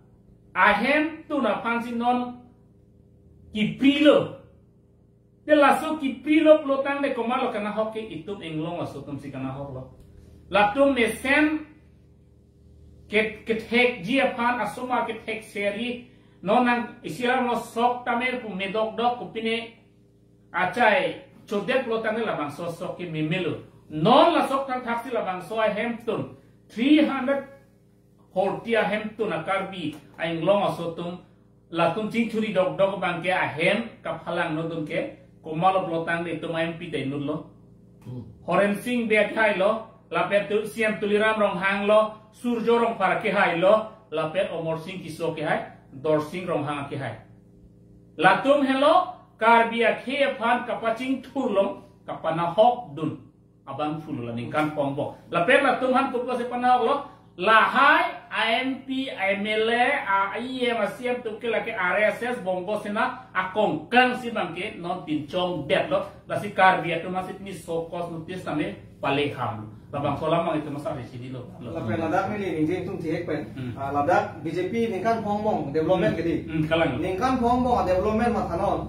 ahem tu na phan sinon kipilo de laso kipilo plotang de komalo kana hoke itum englong laso tum si kana hok lo latum mesen ket hek ji aphan asoma ket hek seri nonang isiram lo sok tamer pu medok dok kupine achai chodet plotang de labang so sok ki mimelo non la sok tang thaksi labang so ahem tun 300 Hortia hem tu na karbi aing long asotum latum ching churi dog dog bangke ahem kaphalang nodun ke komalo plotang de tumaim pite nullo horen sing de khai lo lapet tu siam tuliram rong hang lo surjo rong parake hai lo lapet omor sing kiso ke hai dor sing rong hang ke hai latum hello karbi akhe phan kapaching thurlong kapana hok dun abang fulula ningkan pongbo lapet latum han putwa se panahok lo lahai IMP IMLE IEM asiam tuke laki RSS bongo sena akong kang si bangke non pincong det lo lasi karbia tu masih ni sokos nutis tame pale ham labang solama itu masa di sini lo lapen ladak ni ninjing tum tiek pen ladak BJP ningkan pongmong development gedi kalang ningkan pongmong development mathanon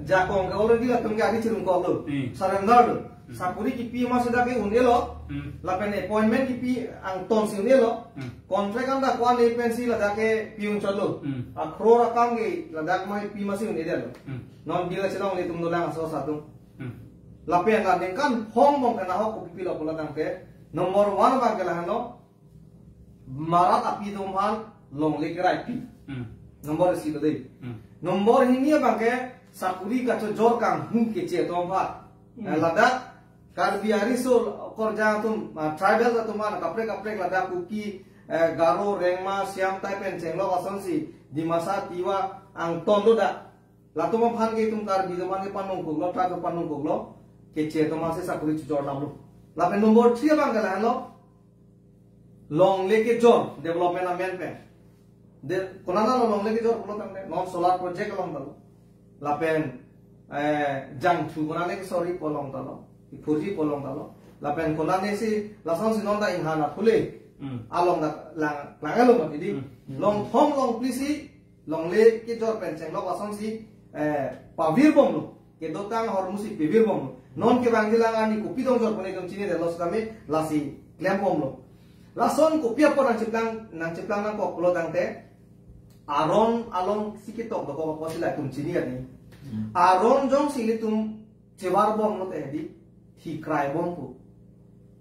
jakong ka already la tumge agi chirum ko lo surrender sapuri kipi masih dake undelo lapen appointment kipi ang ton si undelo contract anda kwan le pensi la dake piung cholo akhro rakam ge la dak mai pi masih undelo non bila chelong le tum dolang aso satu lapen la ningkan hong kana ho kipi lo pola tangke nomor 1 ba gela hano marat api tumhan long le kirai pi nomor si lo dei nomor hini ba ke sapuri ka jor kang hum keche tomha ladak Karbiari sul korja tum tribal da tuman kapre lada kuki garo rengma siam tai pen chenglo asonsi di masa tiwa ang tondo da latuma phan ge tum karbi tuman ge panung kuglo ta to panung kuglo keche to mase sakuri jor namlu lapen nomor 3 bang gala lo long leke jor development amen pen de konana lo long leke jor pulo tamne non solar project long talo lapen jang chu konana ke sorry polong talo Puji polong talo, lapen konane si lasang si nonda inhana pule, along lang along jadi long thong long plisi long le ke jor penceng lo lasang si pavir bom lo, ke dotang hormusi pavir bom lo, non ke bangjilang ani kopi dong jor pone dong cini de los kami lasi klem bom lo, lason kopi apa nang ciplang nang kok lo tangte, aron along si kitok doko apa sila tum cini kan ni, aron jong sili tum cewar bom lo teh hi cry bompu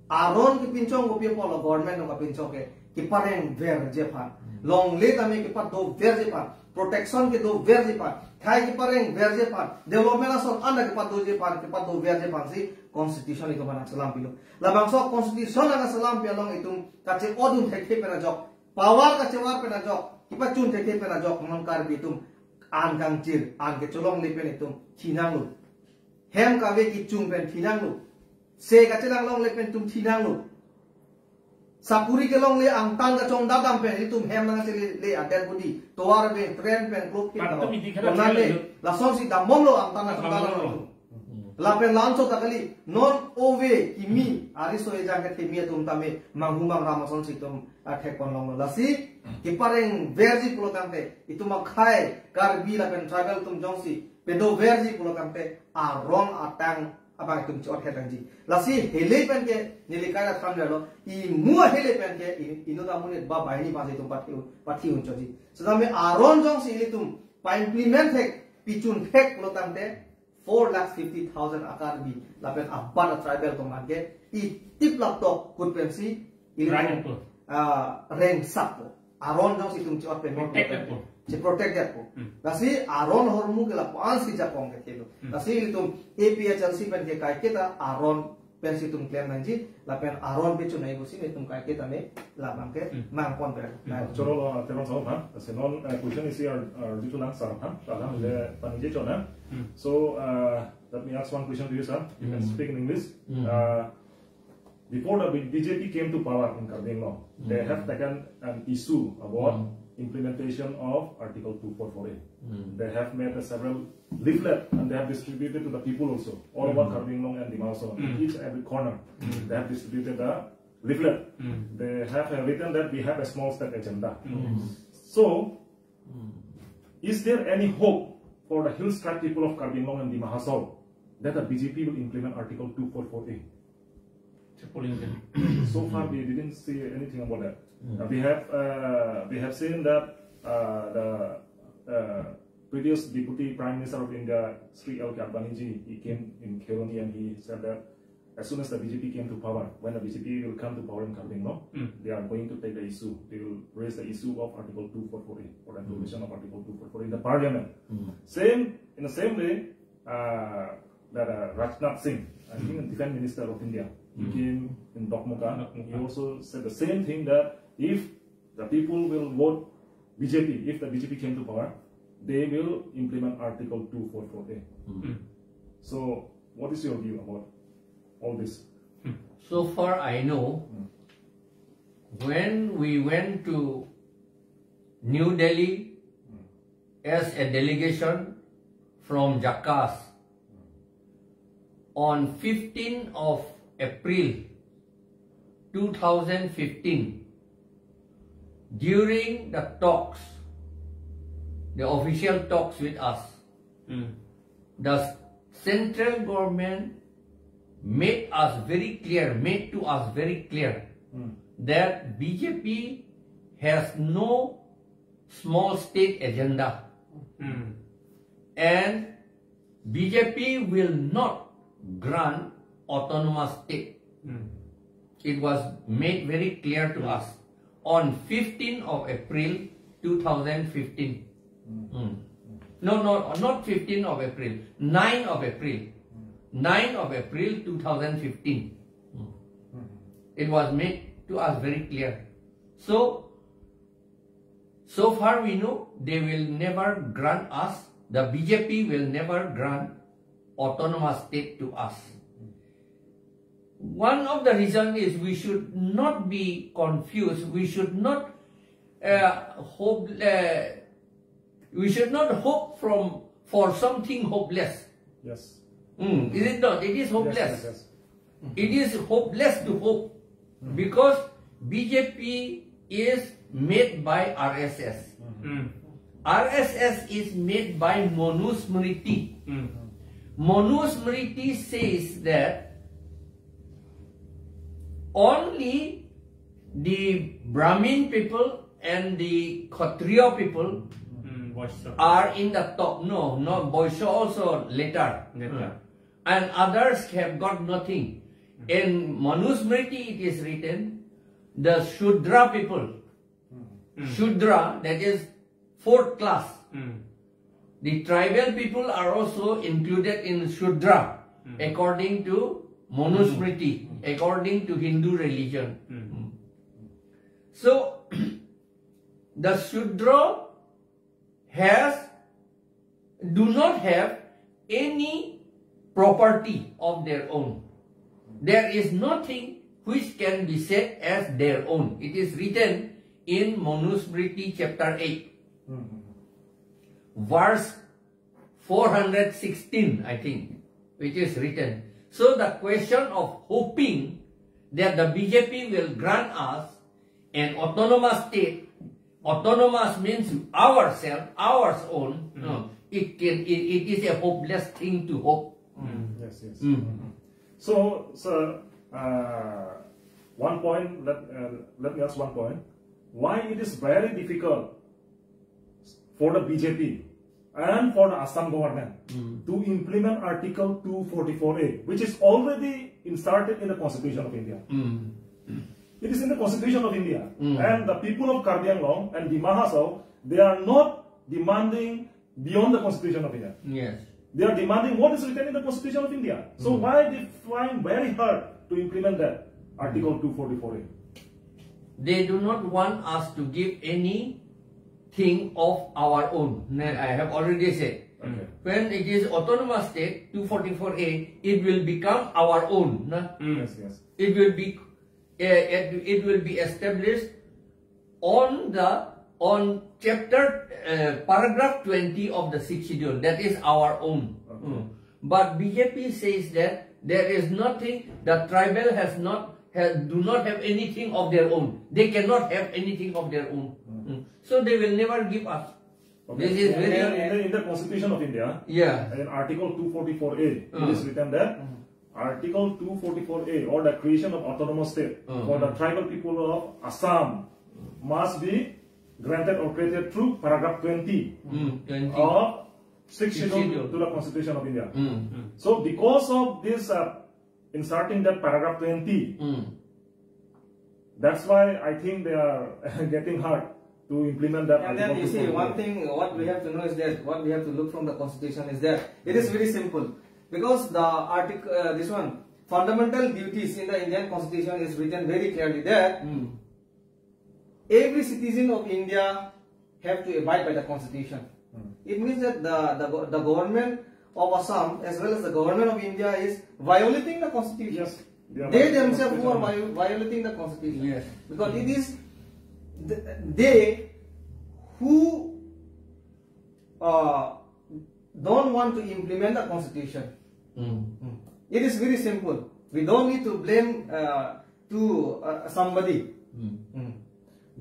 aron ki pincong ko pia polo government no ka pincong ke ki pareng ver jepan long le kami ki pat do ver jepan protection ke do ver jepan khai ki pareng ver jepan development ason anda ki pat do jepan ki pat do ver jepan si constitution itu mana salam pilo labang so constitution ana salam pilong itu kace odun theke pera jok power kace war pera jok ki pat chun theke pera jok non kar bitum an kang jir an ke cholong le pen itu chinang lu hem ka ve ki chung pen chinang lu se ka chelang long le pen tum thinang lu sapuri ke long le ang tang ka chong dadam pen itum hem na chele le aden budi towar be friend pen group kin na le la song si damom lo ang tang ka chong dadam lo la pen lan so takali non ove kimi ari so ejang ke mi tum tame manghumang ramason si tum akhe kon long la si ki pareng verji pulo tamte itum khai karbi la pen travel tum jong si pedo verji pulo tamte a ron atang apa tum chot khetangji lasi hele pen ke nilikara thamle lo I mua hele pen ke ino da munit ba baini pa tum pathi unchoji sedame aron jong si tum pa implement hek pichun hek lo tamte 4,50,000 akarbi lapen abban tribal tum marke I tip laptop kun pen si reng sapo aron jong si tum chot pen si protected po kasi aron hormu ke la pan si japong ke kelo kasi itum APHLC pen ke kai kita aron pensi tum klem nanji la pen aron pe chunai busi ne tum kai ke tane la bang ke mang pon per choro teron so ha senon question is here jitu lang sar ha la le panije chona. So let me ask one question to you, sir. You can speak in English. Before the BJP came to power in Karbin law, they have taken an issue about implementation of Article 244A. They have made several leaflets and they have distributed to the people also, all over Karbin Long and Dimao, in each and every corner. They have distributed a leaflet. They have written that we have a small step agenda. So, is there any hope for the hill tribe people of Karbin Long and Dimahasau that the BJP will implement Article 244A? So far, we didn't see anything about that. We have seen that the previous Deputy Prime Minister of India, Sri L. Gadbaniji, he came in Kerala and he said that as soon as the BJP came to power, when the BJP will come to power in Karbin Long, they are going to take the issue. They will raise the issue of Article 244A or the implementation of Article 244A in the Parliament. In the same way that Rajnath Singh, I think the Defense Minister of India, he came in Dokmuka. He also said the same thing, that if the people will vote BJP, if the BJP came to power, they will implement Article 244A. So, what is your view about all this? So far, I know when we went to New Delhi as a delegation from Jakarta on 15th of April 2015, during the talks, the official talks with us, the central government made to us very clear that BJP has no small state agenda, and BJP will not grant autonomous state. It was made very clear to us on 15th of April 2015. No, not 15th of April, 9th of April. 9th of April 2015. It was made to us very clear. So far we know they will never grant us, the BJP will never grant autonomous state to us. One of the reasons is we should not be confused. We should not hope. We should not hope for something hopeless. Yes. Is it not? It is hopeless. Yes. It is hopeless to hope because BJP is made by RSS. RSS is made by Manusmriti. Manusmriti says that only the Brahmin people and the Kshatriya people are in the top. No, Vaishya also later. And others have got nothing. In Manusmriti it is written, the Shudra people, Shudra, that is 4th class. The tribal people are also included in Shudra, according to Manusmriti, according to Hindu religion. So, the Shudra do not have any property of their own. There is nothing which can be said as their own. It is written in Manusmriti chapter 8, verse 416, I think, which is written. So the question of hoping that the BJP will grant us an autonomous state, autonomous means ourselves, ours own, it is a hopeless thing to hope. Yes. So, one point, let me ask one point. Why it is very difficult for the BJP and for the Assam government to implement Article 244A, which is already inserted in the Constitution of India. It is in the Constitution of India. And the people of Karbi Anglong and Dimahasau, they are not demanding beyond the Constitution of India. Yes. They are demanding what is written in the Constitution of India. So why they find very hard to implement that Article 244A? They do not want us to give anything of our own. I have already said. Okay. When it is autonomous state, 244A, it will become our own. Yes, yes. It will be established on chapter paragraph 20 of the 6th schedule. That is our own. Okay. But BJP says that there is nothing. The tribal do not have anything of their own. They cannot have anything of their own. So they will never give us. Okay. This is very in the Constitution of India. Yeah. In Article 244A, it is written that Article 244A, or the creation of autonomous state for the tribal people of Assam, must be granted or created through paragraph 20 of 6th schedule to the Constitution of India. So because of this inserting that paragraph 20, that's why I think they are getting hard to implement that. And then you see, one thing what we have to know is that what we have to look from the Constitution is that it is very simple, because the article this one fundamental duties in the Indian Constitution is written very clearly that every citizen of India have to abide by the Constitution. It means that the government of Assam as well as the government of India is violating the Constitution. Yes, they themselves who are violating the Constitution. Yes. Because it is they who don't want to implement the Constitution. It is very simple. We don't need to blame somebody.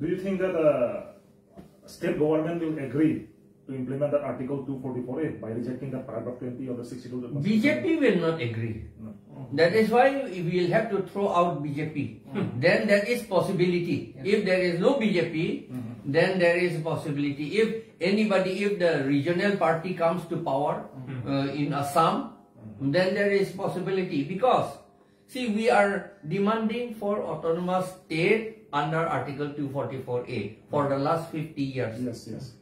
Do you think that state government will agree to implement that Article 244A by rejecting the paragraph 20 of the 6th schedule? BJP will not agree. No. That is why we will have to throw out BJP. Then there is possibility. If there is no BJP, then there is possibility. If the regional party comes to power in Assam, then there is possibility. Because, see, we are demanding for autonomous state under Article 244A for the last 50 years. Yes, yes.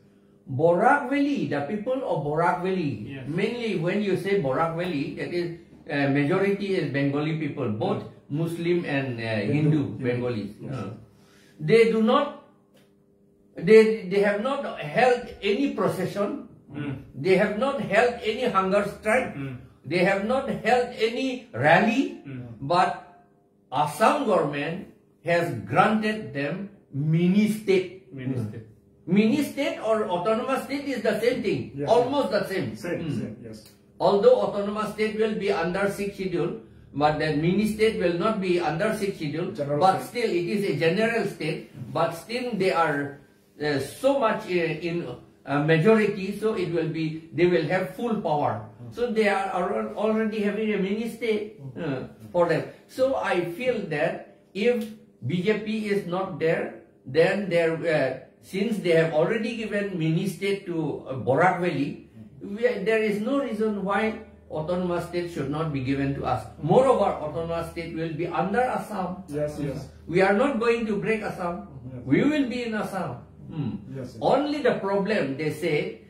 Borak Valley, the people of Borak Valley, mainly when you say Borak Valley, that is majority is Bengali people, both Muslim and Hindu Bengalis. They do not, they have not held any procession, they have not held any hunger strike, they have not held any rally, but Assam government has granted them mini state. Mini state or autonomous state is the same thing, yes, almost the same. Same, yes. Although autonomous state will be under 6th schedule, but the mini state will not be under 6th schedule, but still it is a general state, but still they are so much in majority, so it will be, they will have full power. So they are already having a mini state for them. So I feel that if BJP is not there, then there, since they have already given mini state to Borak Valley, there is no reason why autonomous state should not be given to us. Moreover, autonomous state will be under Assam. Yes, yes. We are not going to break Assam. We will be in Assam. Yes, yes. Only the problem, they say,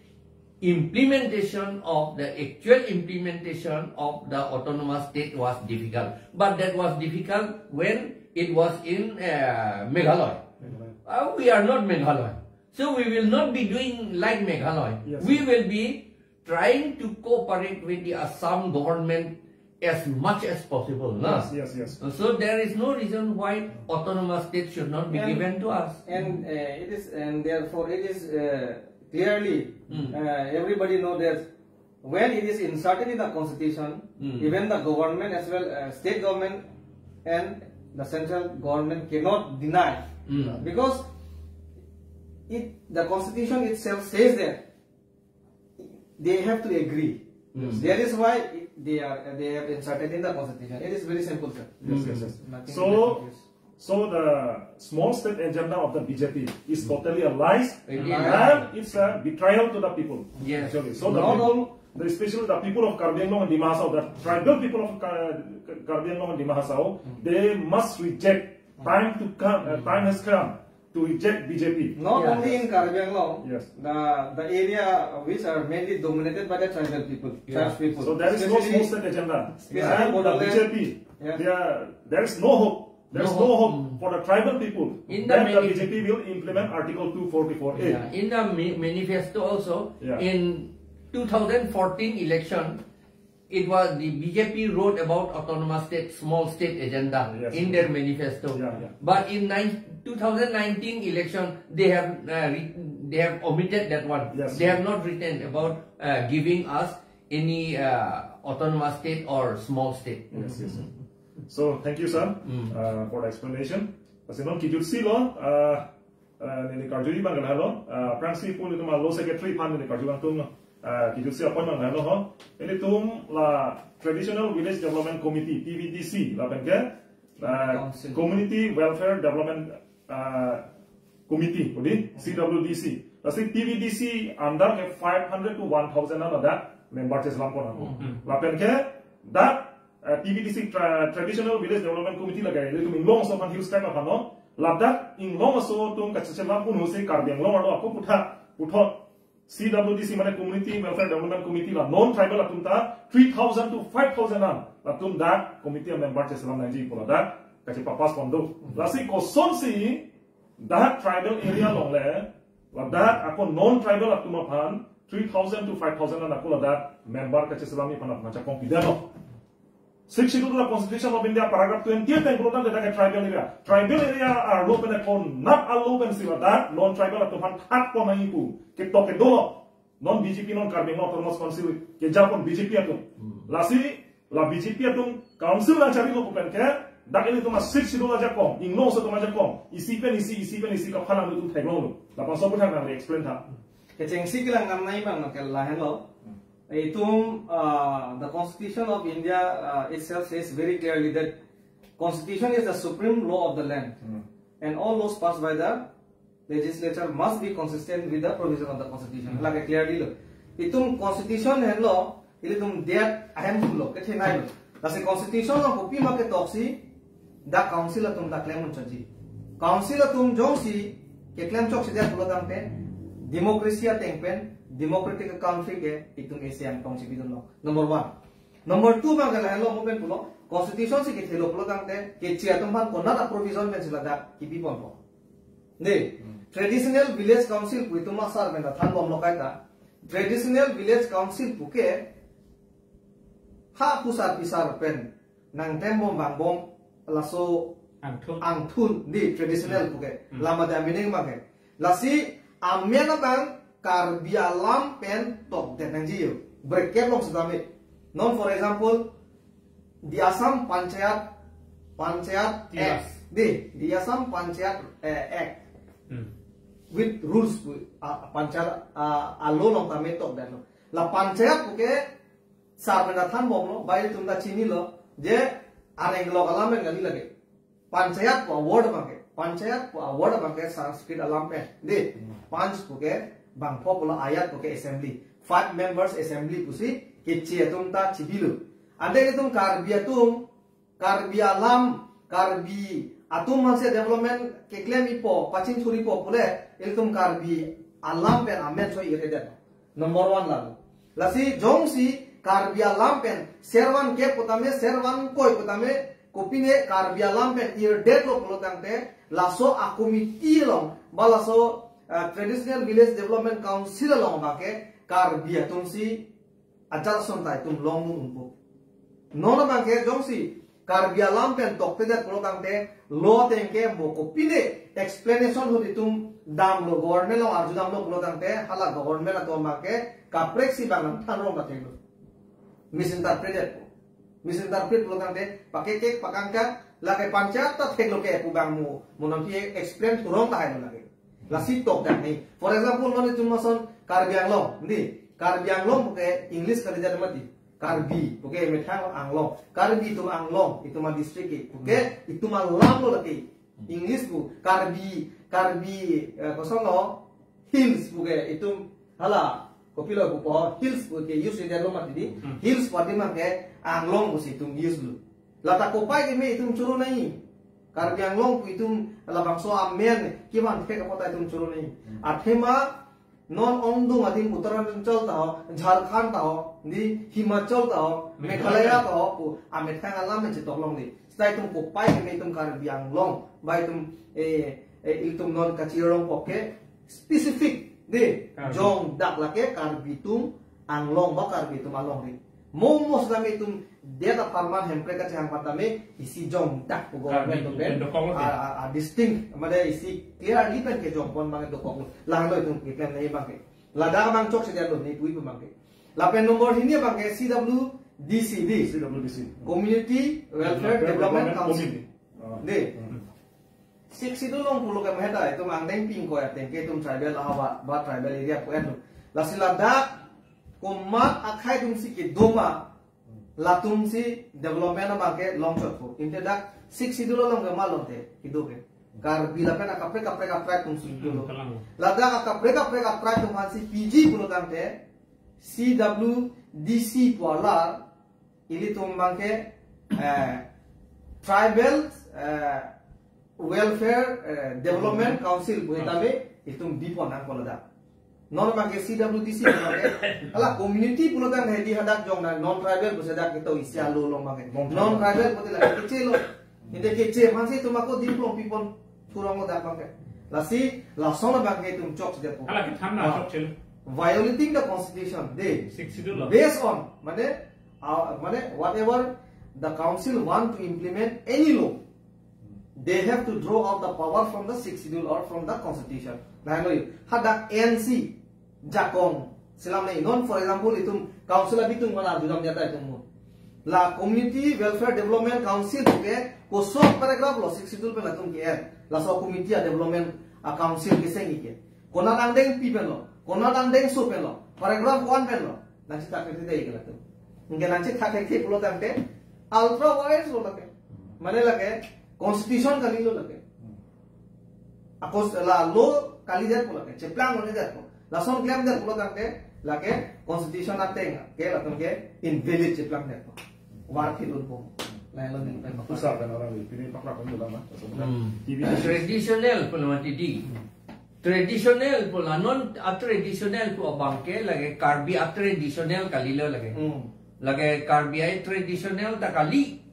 implementation of the actual implementation of the autonomous state was difficult. But that was difficult when it was in Meghalaya. We are not Meghalaya. So we will not be doing like Meghalaya. Yes. We will be trying to cooperate with the Assam government as much as possible. Yes, yes. So there is no reason why autonomous state should not be given to us. And therefore it is clearly everybody knows that when it is inserted in the Constitution, even the government as well state government and the central government cannot deny, because the Constitution itself says that they have to agree. That is why they have inserted in the Constitution. It is very simple, sir. Yes, yes, yes. So the small state agenda of the BJP is totally a lie, and it's a betrayal to the people. Yes. Actually. So especially the people of Karbi Anglong and Dima Hasao, the tribal people of Karbi Anglong and Dima Hasao, they must reject. Time has come to reject BJP. Not only in Karbi Anglong, yes, the area which are mainly dominated by the tribal people, tribal people. So there is no small state agenda. And the BJP there is no hope. There's no hope for the tribal people. Then the BJP will implement Article 244A. Yeah. In the manifesto also, in 2014 election, it was the BJP wrote about autonomous state, small state agenda in their manifesto. But in 2019 election, they have omitted that one. They have not written about giving us any autonomous state or small state. So thank you, sir, for the explanation. Kasi non kijut si lo, ni karjuri bang gan halo, principal itu law secretary pan ni karjuri bang tum kijut si appointment halo ho. Ini tum la traditional village development committee TVDC la bangke community welfare development committee, udi CWDC. Kasi TVDC under ke 500 to 1,000 ada member ches lampon aku. La bangke that TVDC Traditional Village Development Committee lagai itu minglong so kan hills type apa no labdak inglong so tum kacacela pun hose karbiang long ado aku puthot CWDC mana Community Welfare Development Committee la non tribal atum ta 3,000 to 5,000 an atum that committee member cheselam nanji pula that kaci papas pondo lasi koson si that tribal area long le labdak aku non tribal atum aphan 3,000 to 5,000 an aku labdak member kaceselami panat ajakong pidet no. 6 Schedule of the Constitution of India, paragraph 20, and Proton that tribal area. Tribal area are open upon not open sila that non-tribal at Tuhan tak po naipu. Ketok kedo non BJP non karbing autonomous council ke Japon BJP atum. Lasi la BJP atum council la cari lo open ke dak ini tuma 6 Schedule ajakong. Ingno so tuma ajakong. Isi ka phalang itu thaiglong lo. Lapang so putang nang explain ha. Kecengsi kilang ngamnai bang nak lahen lo. Itu the Constitution of India itself says very clearly that Constitution is the supreme law of the land, and all laws passed by the legislature must be consistent with the provision of the Constitution. Like clearly lo, itu Constitution and law, itu that aham lo, kecil nai lo. Tapi Constitution lo kopi maket toksi, da council atum da claim mencaji. Council atum jongsi, ke claim cok sejak pulau tampen, demokrasi atengpen. Democratic country ke itung ASEAN tongsi bidon lo. Number 1. Number 2 bang kalau hello mopen pulo constitution si kita lo pulo tangte keche atum pan kona ta provision men sila da kipi pon po. Ne traditional village council ku itung masar men da than bom lo kai ta traditional village council ku ke ha pusat pisar pen nang tembo bang bom laso angthun di traditional ku ke lama da meaning bang ke lasi amena bang karbialam pen top dan nanjiyo berket long sedamit non for example di Assam panchayat act di Assam panchayat act with rules panchayat alo long tamet top dan la panchayat puke sarbendathan bom lo bayi tumda chini lo je areng lo alamen gali lage panchayat po award bangke sanskrit alam pen di panch puke bang popular ayat puke assembly 5 members assembly pusi keche atum ta chibilu ande itum karbi alam karbi atum manse development ke claim ipo pachin suri po pule itum karbi alam pen amen so irede number 1 lalu lasi jongsi karbi alam pen serwan ke putame serwan koi putame kopine karbi alam pen irde lo pulotangte laso akomiti long balaso traditional village development council long bake karbi atum si ajar sontai tum long umpu nono bake jongsi karbi alam pen tokte dat pulotangte lo tengke mo kopine explanation hodi tum dam lo government lo arju dam lo pulotangte hala government atom bake kapreksi bangan tanrong batelo misinterpret pulotangte pake ke pakangka lake panchayat ta theklo ke pubangmu mononti explain turong ta haino lage lasi tok dak ni for example mane tumason karbi anglong buke english kali jad mati karbi buke methang anglong karbi itu anglong itu ma district buke itu ma lam lo lagi english bu karbi kosong lo hills buke itu hala kopilo bu po hills buke use jad lo mati di hills pati ma ke anglong busi itu use lu lata kopai ke me itu churu nai karbi anglong pu itu labang so amen kiman ke kota itu churu nai athema non Ondung adim Uttarancal tao, Jharkhand tao, di Himachal tao, Meghalaya tao, pu amet kang alam men cetok long ni. Stai tum popai ke tum Karbiang long, bai tum itum non kacirong poke specific di jong dak lake Karbitum anglong ba Karbitum along ni. Momos kami itum data farman hempre ka chang patame isi jong dak ko government to ben a distinct made isi clearly pen ke jong pon mang do kong lang lo itum ke kan nei bang ke la da mang chok se dia lo nei pui bang ke la pen nomor ini bang ke CWDC Community Welfare Development Council de sik sidu long pulo ke mehta itu mang deng ping ko ya tengke tum tribal awa ba tribal area ko enu la sila da komat akhai tum si ke doma latum si development na ke long shot ko inte dak sik sidulo long ga malon te hido ke kar bila pen kapre tum si dulo la da kapre tum han si PG pulo tam te CWDC pola ili tum bangke tribal welfare development council ko tabe itum dipon ang pola da non bangke CWDC ala community pulo kan hedi hadak jong na non tribal ko sedak kita isia lo long bangke non tribal ko la keche lo inde keche mansi tumako diplom pipon turang mo dak bangke lasi la sona bangke tum chok de ko ala ki thamna chok chel violating the constitution they based on mane whatever the council want to implement any law they have to draw out the power from the 6th schedule or from the constitution nah no hadak NC jakong silam nei non for example itum council abitung mana judam jata itum la community welfare development council ke ko so paragraph lo 6th schedule pe latum ke la so community development council ke sengi ke kona tandeng pi pe lo kona tandeng so pe lo paragraph 1 pe lo nanti tak ke dei ke latum nge nanti tak ke pulo tante ultra wise lo lake mane lake constitution kali lo lake akos la lo kali dia pulo ke ceplang lo dia lason claim dia pulo tante lake constitution ateng ke latum ke invalid ceplang dia war khilun po lain lo ni usah kan orang ini pakrak pun lama traditional pulo mati di traditional pula non traditional pu abangke lagi karbi traditional kali lo lagi lagi karbi traditional tak kali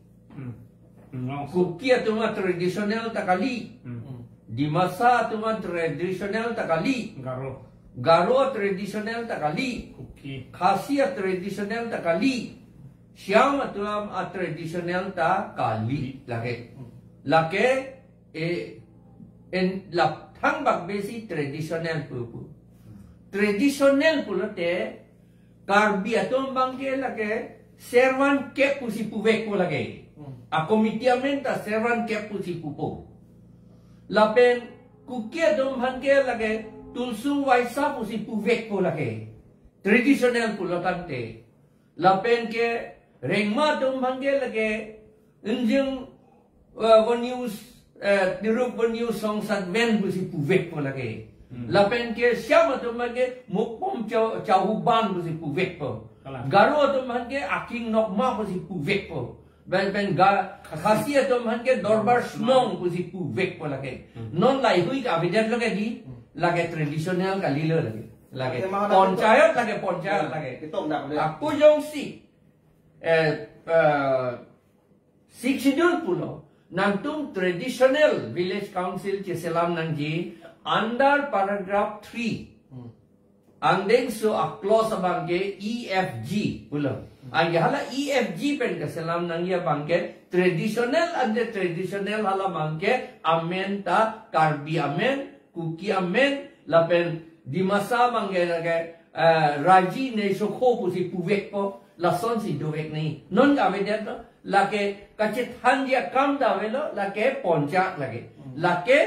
kuki tu mah traditional tak kali di masa tu mah traditional tak kali garo traditional tak kali khasiat traditional tak kali siam tu mah traditional tak kali lagi en lap thang bak besi traditional pu traditional pula te karbi atom bangke lage servan ke pusi puvek ko lage a komitiamenta servan ke pusi pupo lapen kuke atom bangke lage tulsung waisa pusi puvek ko lage traditional pula tante lapen ke rengma atom bangke lage enjeng one news diruk bernyu songsat men busi puvek po lagi. Lapen ke siapa tu mage mukpom cahuban busi puvek po. Garo tu mage aking nokma busi puvek po. Ben khasiat tu mage dorbar snong busi puvek po lagi. Non lai hui ka abidan lagi di lagi tradisional kali lo lagi. Lagi ponchayat lagi. Aku jong si schedule pulo nantung traditional village council ci selam nangji under paragraph 3 andeng so a clause abangge EFG pulo ang hala EFG pen ka selam nangya bangge traditional under traditional hala bangge amen ta karbi amen kuki amen lapen di masa bangge lage raji ne so ko pusi puvek po la son si dovek ni non ka vedet lake kacit handia kam da velo lake ponjak lake lake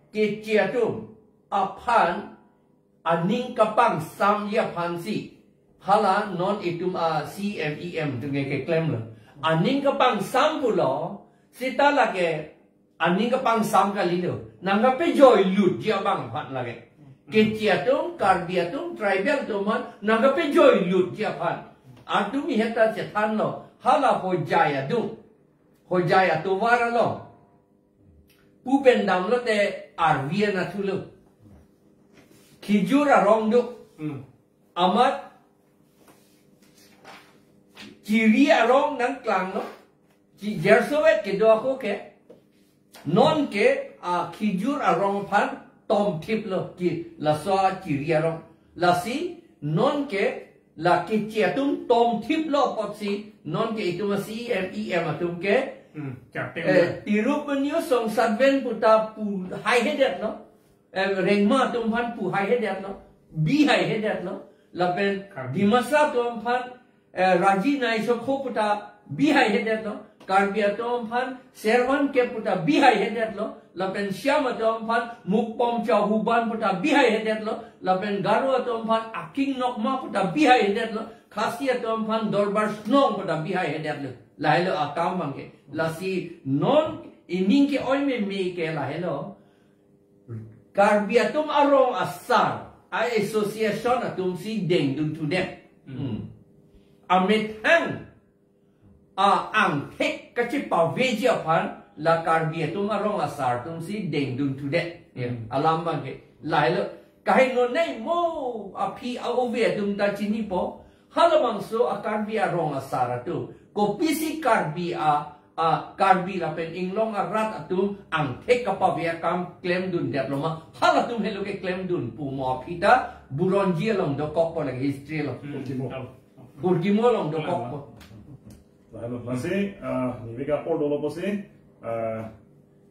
keche atum aphan aning kapang sam ya phansi hala non itum CMEM tu ke claim lo aning kapang sam pulo sita lake aning kapang sam kali lo nanga pe joy lut dia bang phan lake keche atum karbi atum tribal tu man nanga pe joy lut dia phan atum heta chetan lo hala hojaya tu wara lo pupen dam lo te arvia na thulu kijura rong du amat ciri arong nang klang no ci jersoet ke do ko ke non ke khijur arong phan tom thip lo ki la so ciri arong la si non ke la ke chetum tom thip lo pot si non ke itu si atum ke tirupunyo song sadven puta pu hai hedet no rengma tum phan pu hai hedet no bi hai hedet no la pen dimasa tum phan raji nai so kho puta bi hai hedet no karbia tum phan servan ke puta bi hai hedet lo la pen syama tum phan mukpom cha huban puta bi hai hedet lo la pen garu tum phan aking nokma puta bi hai hedet lo khasia tum phan dorbar snong puta bi hai hedet lo la hello akam bangke la si non ining ke oi me ke la hello karbia tum arong asar ai association atum si deng dun tu dem amit hang ang thek kachi pavedet aphan la karbia tum arong asar tum si deng dun tu dem alam bangke la hello kahai no nei mo api ove tum ta chini po halamang so akarbia arong asar atu kopisi karbi la pen inglong arat atum ang thek kapavia kam claim dun det loma halatum helo ke claim dun pu mo phita buronji long do kok po like history lo kurgimo long do kok po lalu masih ni vega por dolo pose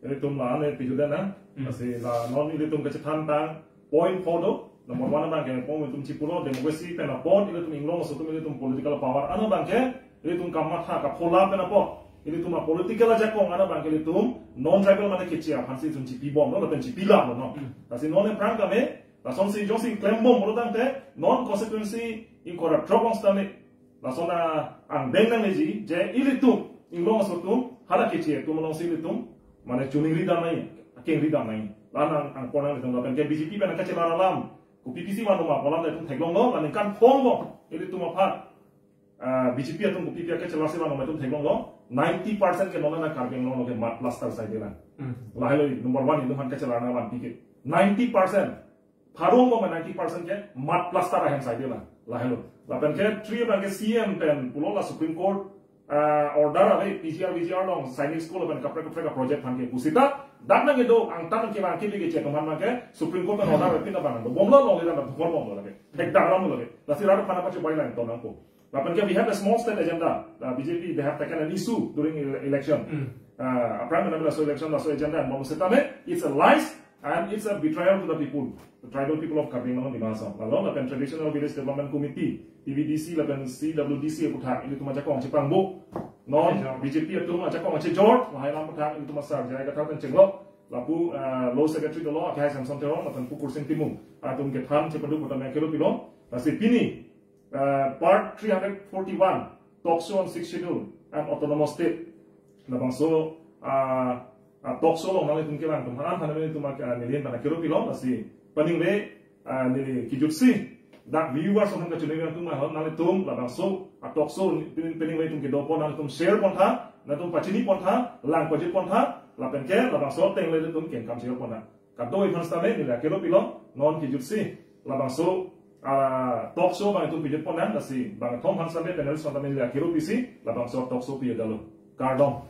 ini tum la ne pijudan na masih la non ini tum kecetan tang point photo nomor 1 bang ke point tum cipulo demokrasi pena point ini tum inglong so tum ini tum political power ano bang ke ini tum kamat ha ka pola pena po ini tum political ajakong ano bang ke ini tum non tribal mana keche aphan si tum cipi bom no pen cipi la no kasi non prang kame la son si josi claim bom mo dang te non consequency in corrupt drop on stane la sona ang deng nang leji je ini tum inglong so tum hala keche tum long si tum mana chuning ri dang nai akeng ri dang nai la ang ponang tum la pen ke BJP pen ka chela lam ku PPC wan ma polam le tum thaglong no la kan phong bo ini tum aphan BJP atum BPP ke chela se wan ma tum thaglong no 90% ke nona na karbeng no ke mat plaster sai dela la hello number 1 indum han ke chela na wan pike 90% pharong mo 90% ke mat plaster ahen sai dela la hello la pen ke 3 bang ke CM pen pulo la Supreme Court order ave VGR long signing school pen kapra project han ke kusita dak na ke do ang tan ke bang ke li ke che toman ma ke Supreme Court pen order pin na bang do bomlo long le na khor bom lo ke ek dak ram lo ke la si ra khana pa che bai line to na ko we have a small state agenda. BJP, they have taken an issue during election. A prime minister election, so agenda and it's a lies and it's a betrayal to the people, the tribal people of Karbing Dimasa. Along the traditional village development committee, TVDC, CWDC, ini tu ajakong cipang bu, non BJP itu ajakong cijor, mahailam petang itu masar, jadi kata pencenglok, lapu law secretary dolo, akhirnya samsung terong, atau pukur sentimu, atau ketan cepadu pertama kilo pilon, masih pini. Part 341 talks on 6th schedule and autonomous state. Nabangso talks on nang itum kelang tum hanan hanan itum nilin bana kiro pilon asi paning re nili kijutsi dak viewers on ka chuning tum ha nang itum labangso talks on pening re itum ke dopo nang itum share pontha na tum pachini pontha lang pajit pontha lapen ke labangso teng le itum ken kam share pontha kadoi fanstame nila kiro pilon non kijutsi labangso talk show bang itu pijet ponan nasi bang Tom Hansame panel sonda melia kiro pisi labang so talk show pijet dalo kardom